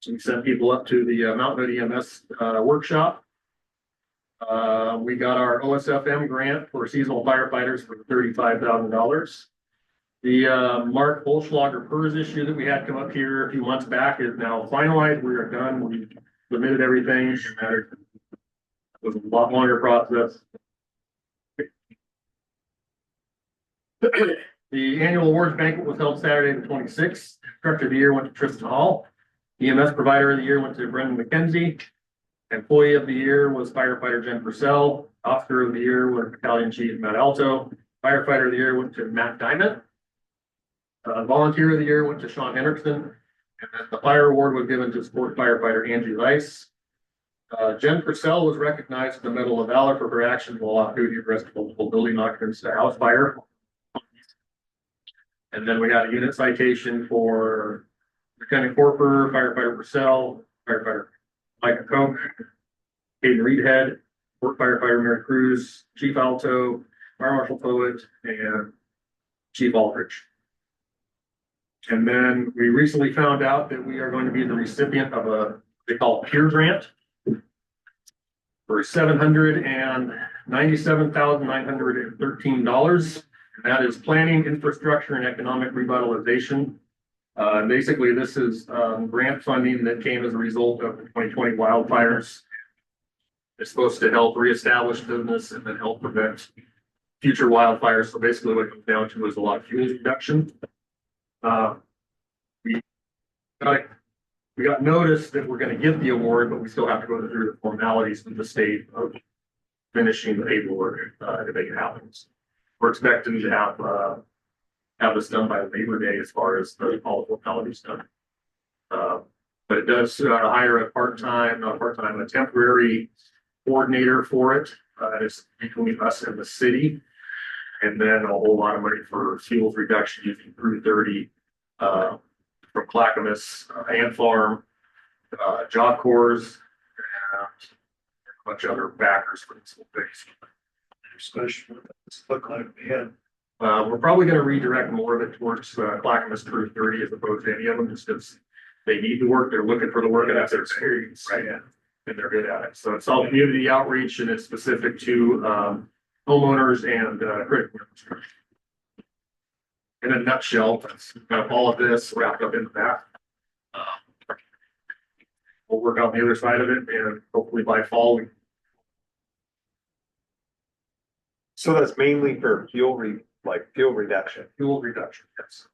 [SPEAKER 4] We sent people up to the Mountain Hood EMS workshop. We got our OSFM grant for seasonal firefighters for $35,000. The Mark Bolschlager PERS issue that we had come up here a few months back is now finalized. We are done. We submitted everything. It was a lot longer process. The annual awards banquet was held Saturday the 26th. Instructor of the year went to Tristan Hall. EMS provider of the year went to Brendan McKenzie. Employee of the year was firefighter Jen Purcell. Officer of the year was Battalion Chief Matt Alto. Firefighter of the year went to Matt Diamond. Volunteer of the year went to Sean Henriksen. And then the fire award was given to sport firefighter Angie Rice. Jen Purcell was recognized with the Medal of Valor for her actions while off duty arresting multiple building occupants to house fire. And then we had a unit citation for Lieutenant Corporal, firefighter Purcell, firefighter Micah Koch, Hayden Reedhead, Fort firefighter Mary Cruz, Chief Alto, Fire Marshal Poet, and Chief Aldrich. And then we recently found out that we are going to be the recipient of a, they call it peer grant for $797,913. That is planning, infrastructure, and economic revitalization. Basically, this is grant funding that came as a result of the 2020 wildfires. It's supposed to help reestablish business and then help prevent future wildfires. So basically what it comes down to is a lot of fuel reduction. We got notice that we're going to get the award, but we still have to go through the formalities with the state of finishing the paperwork to make it happen. We're expecting to have this done by Labor Day as far as all the formalities done. But it does hire a a temporary coordinator for it. It's between us and the city. And then a whole lot of money for fuels reduction using Crew 30 from Clackamas and Farm, Job Corps, and a bunch of other backers for this whole base.
[SPEAKER 3] Look like we had.
[SPEAKER 4] We're probably going to redirect more of it towards Clackamas Crew 30 as opposed to any of them, just because they need the work, they're looking for the work, and that's their experience, right? And they're good at it. So it's all community outreach, and it's specific to homeowners and critical infrastructure. In a nutshell, that's all of this wrapped up in that. We'll work on the other side of it, and hopefully by fall we
[SPEAKER 10] So that's mainly for fuel reduction.
[SPEAKER 4] Fuel reduction, yes.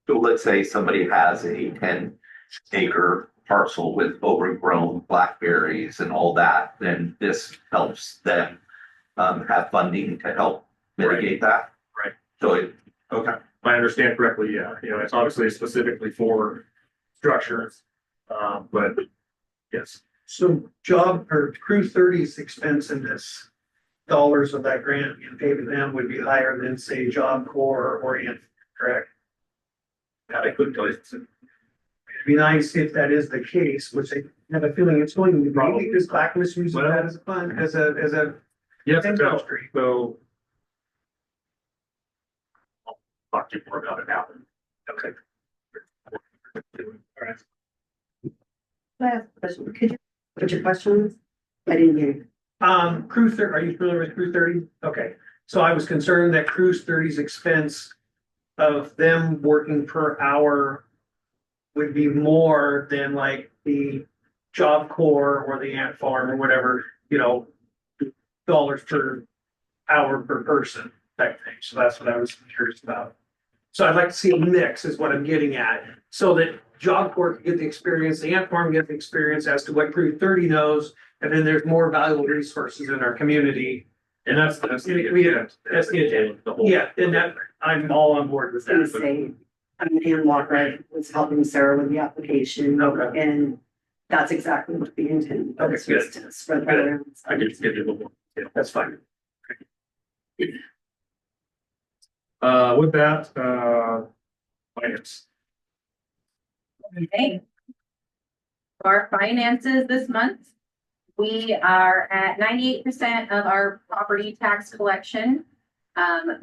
[SPEAKER 9] So let's say somebody has a 10-acre parcel with overgrown blackberries and all that, then this helps them have funding to help mitigate that.
[SPEAKER 4] Right.
[SPEAKER 9] So okay.
[SPEAKER 4] If I understand correctly, yeah, it's obviously specifically for structures, but yes.
[SPEAKER 3] So job or crew 30's expense in this dollars of that grant and pay to them would be higher than say Job Corps or ERFD, correct?
[SPEAKER 4] That I couldn't tell you.
[SPEAKER 3] It'd be nice if that is the case, which I have a feeling it's going to be,
[SPEAKER 4] Probably.
[SPEAKER 3] because Clackamas uses that as a fund, as a
[SPEAKER 4] Yes, it does.
[SPEAKER 3] industry.
[SPEAKER 4] So. I'll talk to you more about it now.
[SPEAKER 3] Okay.
[SPEAKER 4] All right.
[SPEAKER 11] I have a question. Could you put your questions? I didn't hear you.
[SPEAKER 3] Crew 30, are you familiar with Crew 30? Okay, so I was concerned that Crew 30's expense of them working per hour would be more than like the Job Corps or the Ant Farm or whatever, dollars per hour per person type thing. So that's what I was curious about. So I'd like to see a mix is what I'm getting at, so that Job Corps can get the experience, the Ant Farm get the experience as to what Crew 30 knows, and then there's more valuable resources in our community.
[SPEAKER 4] And that's the
[SPEAKER 3] That's the
[SPEAKER 4] intent. The whole-
[SPEAKER 3] Yeah, and that, I'm all on board with
[SPEAKER 11] I was
[SPEAKER 3] that.
[SPEAKER 11] gonna say, Ann Walker was helping Sarah with the application.
[SPEAKER 3] Okay.
[SPEAKER 11] And that's exactly what the intent
[SPEAKER 3] Okay,
[SPEAKER 11] was, was to spread that around.
[SPEAKER 4] I could get you a little more. Yeah.
[SPEAKER 3] That's fine.
[SPEAKER 4] With that, finance.
[SPEAKER 5] Okay. Our finances this month, we are at 98% of our property tax collection.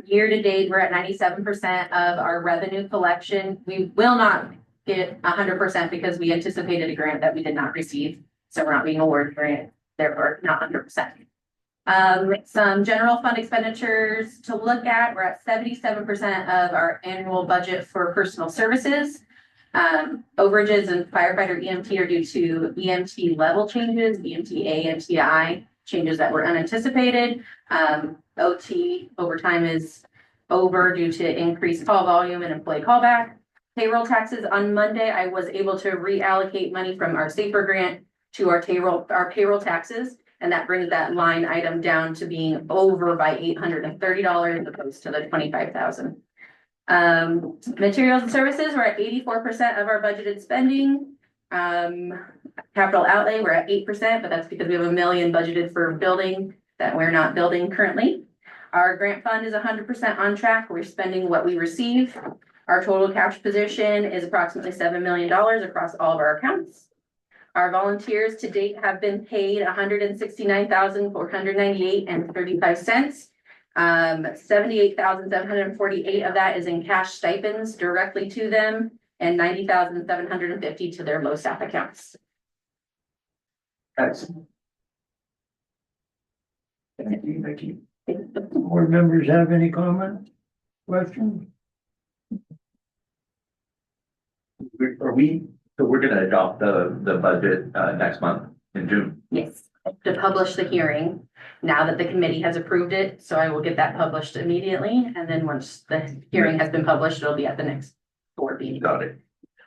[SPEAKER 5] Year to date, we're at 97% of our revenue collection. We will not get 100% because we anticipated a grant that we did not receive. So we're not being awarded grant, therefore not 100%. Some general fund expenditures to look at, we're at 77% of our annual budget for personal services. Overages and firefighter EMT are due to EMT level changes, EMTA, EMTI, changes that were unanticipated. OT overtime is over due to increased call volume and employee callback. Payroll taxes on Monday, I was able to reallocate money from our SAFER grant to our payroll taxes. And that brings that line item down to being over by $830 as opposed to the $25,000. Materials and services, we're at 84% of our budgeted spending. Capital outlay, we're at 8%, but that's because we have $1 million budgeted for building that we're not building currently. Our grant fund is 100% on track. We're spending what we receive. Our total cash position is approximately $7 million across all of our accounts. Our volunteers to date have been paid $169,498.35. 78,748 of that is in cash stipends directly to them, and 90,750 to their low staff accounts.
[SPEAKER 2] Excellent. Thank you, Vicki. Board members have any comments, questions?
[SPEAKER 9] So we're gonna adopt the budget next month in June.
[SPEAKER 5] Yes, to publish the hearing now that the committee has approved it. So I will get that published immediately. And then once the hearing has been published, it'll be at the next board meeting.
[SPEAKER 9] Got it.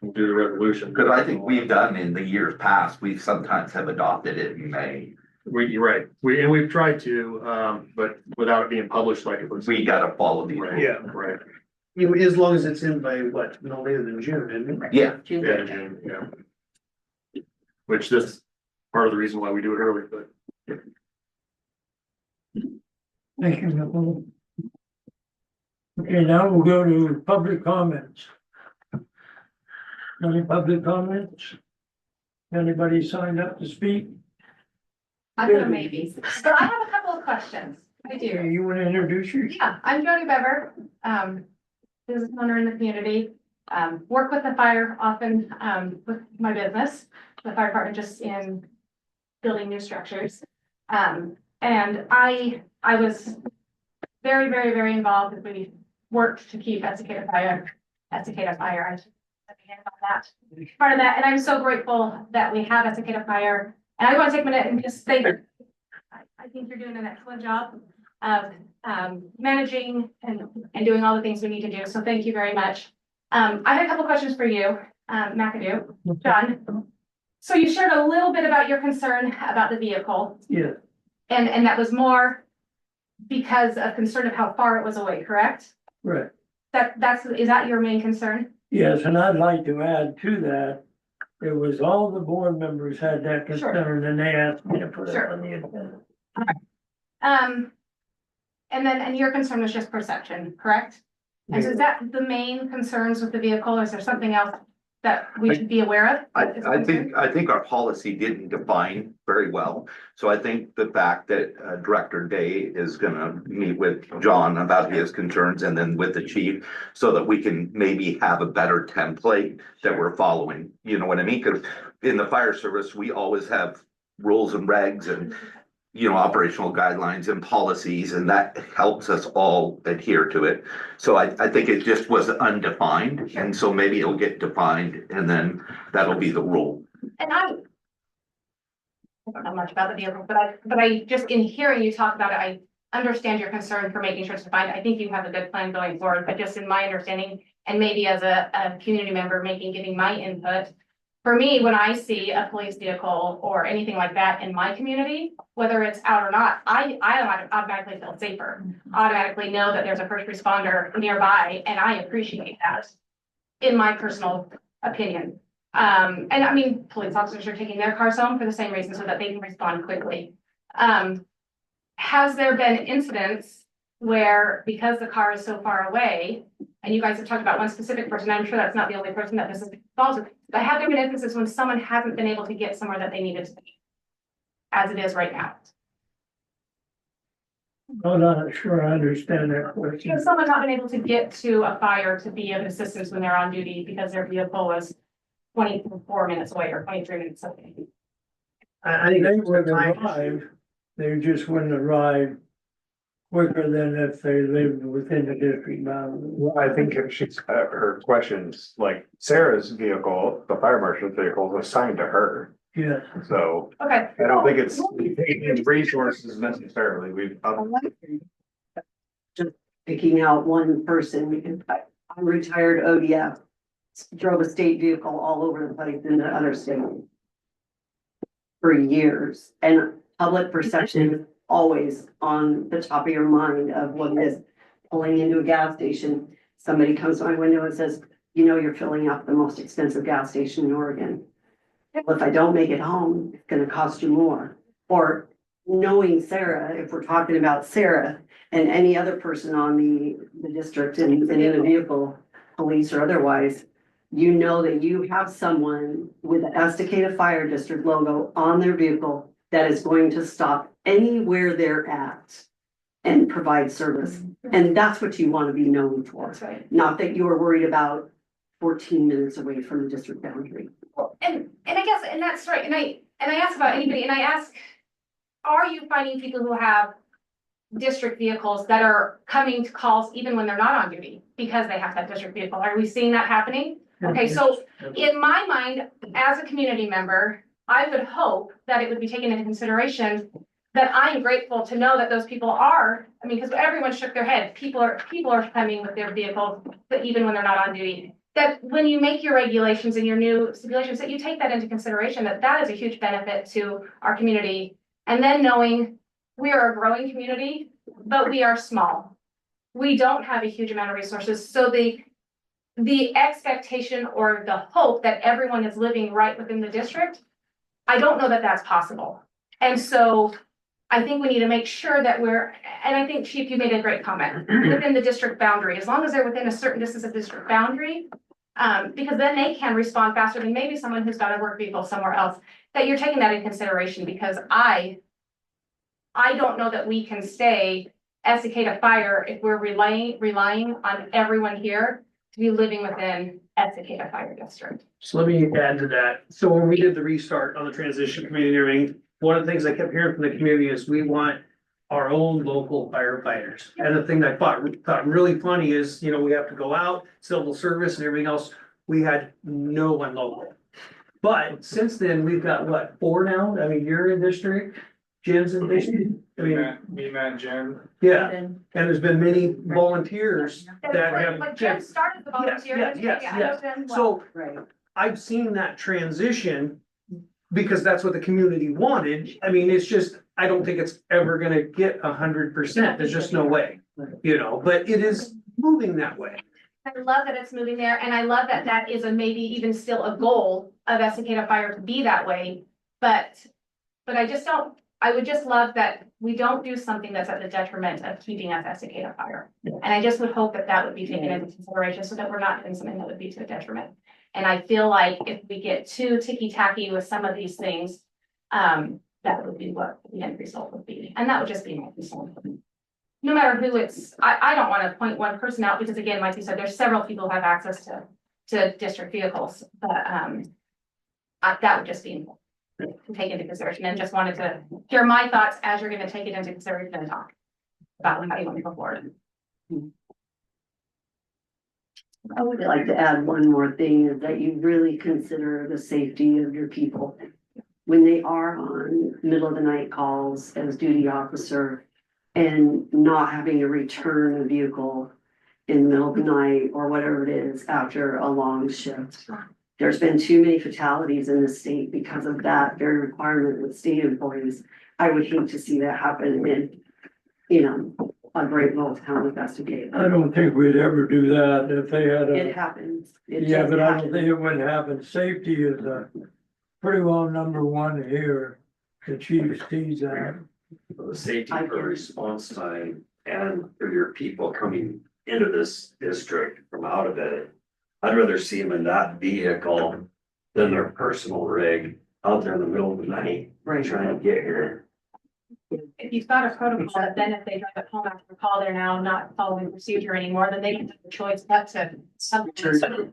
[SPEAKER 4] We'll do the resolution.
[SPEAKER 9] Because I think we've done in the years past, we sometimes have adopted it in May.
[SPEAKER 4] You're right. We've tried to, but without it being published like it was.
[SPEAKER 9] We gotta follow these.
[SPEAKER 4] Right,
[SPEAKER 3] Yeah.
[SPEAKER 4] right.
[SPEAKER 3] As long as it's in by what, no later than June, isn't it?
[SPEAKER 9] Yeah.
[SPEAKER 5] June
[SPEAKER 4] Yeah,
[SPEAKER 5] 30th.
[SPEAKER 4] June, yeah. Which this is part of the reason why we do it early, but.
[SPEAKER 2] Thank you, Nicole. Okay, now we'll go to public comments. Any public comments? Anybody signed up to speak?
[SPEAKER 12] I don't know, maybe. So I have a couple of questions. I do.
[SPEAKER 2] You want to introduce yourself?
[SPEAKER 12] Yeah, I'm Jody Bever, business owner in the community. Work with the fire often, with my business, the fire department, just in building new structures. And I was very, very, very involved as we worked to keep Estacada Fire, I should let me hand on that. Part of that, and I'm so grateful that we have Estacada Fire. And I want to take a minute and just say, I think you're doing an excellent job of managing and doing all the things we need to do. So thank you very much. I had a couple questions for you, McAdoo, John. So you shared a little bit about your concern about the vehicle,
[SPEAKER 2] Yeah,
[SPEAKER 12] and that was more because of concern of how far it was away, correct?
[SPEAKER 2] right.
[SPEAKER 12] Is that your main concern?
[SPEAKER 2] Yes, and I'd like to add to that, it was all the board members had that
[SPEAKER 12] Sure.
[SPEAKER 2] concern and they asked me to put it
[SPEAKER 12] Sure.
[SPEAKER 2] on the agenda.
[SPEAKER 12] And your concern was just perception, correct? And so is that the main concerns with the vehicle, or is there something else that we should be aware of?
[SPEAKER 9] I think our policy didn't define very well. So I think the fact that Director Day is gonna meet with John about his concerns and then with the chief, so that we can maybe have a better template that we're following, you know what I mean? Cause in the fire service, we always have rules and regs and, you know, operational guidelines and policies, and that helps us all adhere to it. So I think it just was undefined, and so maybe it'll get defined, and then that'll be the rule.
[SPEAKER 12] And I don't know much about the vehicle, but I just in hearing you talk about it, I understand your concern for making sure it's defined. I think you have a good plan going forward, but just in my understanding, and maybe as a community member giving my input. For me, when I see a police vehicle or anything like that in my community, whether it's out or not, I automatically feel safer. Automatically know that there's a first responder nearby, and I appreciate that, in my personal opinion. And I mean, police officers are taking their cars home for the same reason, so that they can respond quickly. Has there been incidents where, because the car is so far away, and you guys have talked about one specific person, I'm sure that's not the only person that this is involved with, but have there been instances when someone hasn't been able to get somewhere that they needed to be, as it is right now?
[SPEAKER 2] I'm not sure I understand that question.
[SPEAKER 12] Has someone not been able to get to a fire to be of assistance when they're on duty because their vehicle was 24 minutes away or 23 minutes away?
[SPEAKER 3] I think
[SPEAKER 2] They
[SPEAKER 3] it's
[SPEAKER 2] would
[SPEAKER 3] the time.
[SPEAKER 2] arrive, they just wouldn't arrive quicker than if they lived within the district boundary.
[SPEAKER 10] Well, I think if she's, her questions, like Sarah's vehicle, the fire marshal's vehicle was assigned to her.
[SPEAKER 2] Yes.
[SPEAKER 10] So
[SPEAKER 12] Okay.
[SPEAKER 10] I don't think it's taking resources necessarily.
[SPEAKER 11] Just picking out one person, I'm retired ODF, drove a state vehicle all over the place into other states for years, and public perception is always on the top of your mind of what it is. Pulling into a gas station, somebody comes to my window and says, you know, you're filling up the most expensive gas station in Oregon. Well, if I don't make it home, it's gonna cost you more. Or knowing Sarah, if we're talking about Sarah and any other person on the district and in a vehicle, police or otherwise, you know that you have someone with the Estacada Fire District logo on their vehicle that is going to stop anywhere they're at and provide service. And that's what you want to be known for.
[SPEAKER 12] That's right.
[SPEAKER 11] Not that you are worried about 14 minutes away from the district boundary.
[SPEAKER 12] And I guess, and that's right, and I ask about anybody, and I ask, are you finding people who have district vehicles that are coming to calls even when they're not on duty because they have that district vehicle? Are we seeing that happening? Okay, so in my mind, as a community member, I would hope that it would be taken into consideration that I am grateful to know that those people are, I mean, because everyone shook their head, people are coming with their vehicles, but even when they're not on duty. That when you make your regulations and your new stipulations, that you take that into consideration, that is a huge benefit to our community. And then knowing we are a growing community, but we are small. We don't have a huge amount of resources. So the expectation or the hope that everyone is living right within the district, I don't know that that's possible. And so I think we need to make sure that and I think Chief, you made a great comment, within the district boundary, as long as they're within a certain distance of district boundary, because then they can respond faster than maybe someone who's got a work vehicle somewhere else, that you're taking that in consideration, because I don't know that we can stay Estacada Fire if we're relying on everyone here to be living within Estacada Fire District.
[SPEAKER 3] So let me add to that. So when we did the restart on the transition community and everything, one of the things I kept hearing from the community is we want our own local firefighters. And the thing that I thought really funny is, you know, we have to go out, civil service and everything else. We had no one local. But since then, we've got what, 4 now? I mean, you're in district. Jen's in this, I mean,
[SPEAKER 10] Me, Matt, Jen.
[SPEAKER 3] yeah, and there's been many volunteers that have.
[SPEAKER 12] But Jen started the volunteer.
[SPEAKER 3] Yes. So
[SPEAKER 11] Right.
[SPEAKER 3] I've seen that transition because that's what the community wanted. I mean, it's just, I don't think it's ever gonna get 100%. There's just no way, you know, but it is moving that way.
[SPEAKER 12] I love that it's moving there, and I love that that is a maybe even still a goal of Estacada Fire to be that way. But I just don't, I would just love that we don't do something that's at the detriment of keeping us Estacada Fire. And I just would hope that that would be taken into consideration so that we're not doing something that would be to a detriment. And I feel like if we get too ticky-tacky with some of these things, that would be what the end result would be. And that would just be my concern. No matter who it's, I don't want to point one person out because again, like you said, there's several people who have access to district vehicles, but that would just be to take into consideration and just wanted to hear my thoughts as you're going to take it into consideration and talk about how you want to go forward.
[SPEAKER 11] I would like to add one more thing, is that you really consider the safety of your people. When they are on middle of the night calls as duty officer and not having to return a vehicle in the middle of the night or whatever it is after a long shift. There's been too many fatalities in the state because of that very requirement with state employees. I would hate to see that happen in, you know, a great little town like Estacada.
[SPEAKER 2] I don't think we'd ever do that if they had
[SPEAKER 11] It
[SPEAKER 2] a,
[SPEAKER 11] happens. It
[SPEAKER 2] yeah,
[SPEAKER 11] just
[SPEAKER 2] but I don't
[SPEAKER 11] happens.
[SPEAKER 2] think it wouldn't happen. Safety is pretty well number one here. The chief sees that.
[SPEAKER 13] The safety
[SPEAKER 11] I
[SPEAKER 13] for
[SPEAKER 11] get it.
[SPEAKER 13] response time and for your people coming into this district from out of it. I'd rather see them in that vehicle than their personal rig out there in the middle of the night
[SPEAKER 11] Right.
[SPEAKER 13] trying to get here.
[SPEAKER 12] If you've got a protocol that then if they drive it home after the call, they're now not following procedure anymore, then they can have the choice but to something.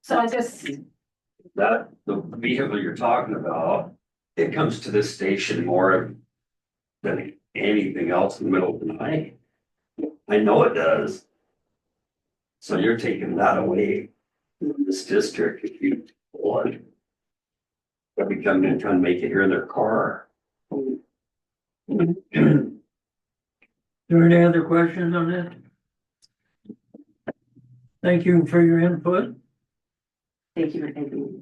[SPEAKER 12] So I just,
[SPEAKER 13] That, the vehicle you're talking about, it comes to this station more than anything else in the middle of the night. I know it does. So you're taking that away from this district if you want. They'll be coming in trying to make it here in their car.
[SPEAKER 2] Are there any other questions on this? Thank you for your input.
[SPEAKER 11] Thank you for taking me.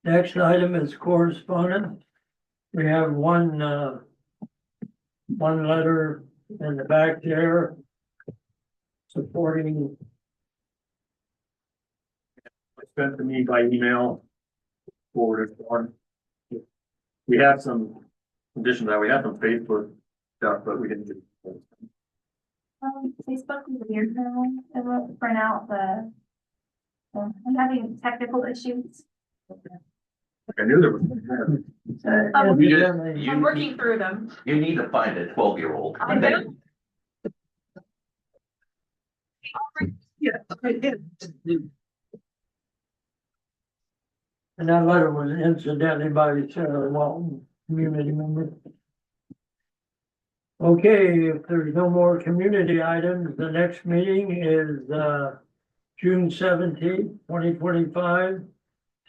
[SPEAKER 2] Next item is correspondence. We have one letter in the back there supporting.
[SPEAKER 4] Sent to me by email. Forwarded on. We have some conditions that we have some Facebook stuff, but we didn't do.
[SPEAKER 12] Facebook is weird now. It will print out I'm having technical issues.
[SPEAKER 4] I knew there was.
[SPEAKER 12] I'm working through them.
[SPEAKER 9] You need to find a 12-year-old.
[SPEAKER 12] I know.
[SPEAKER 2] And that letter was incidentally by Sarah Walton, community member. Okay, if there's no more community items, the next meeting is June 17th, 2025,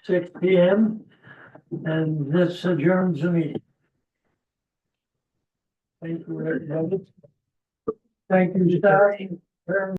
[SPEAKER 2] 6 p.m. And this adjourns the meeting. Thank you, everybody. Thank you, staff.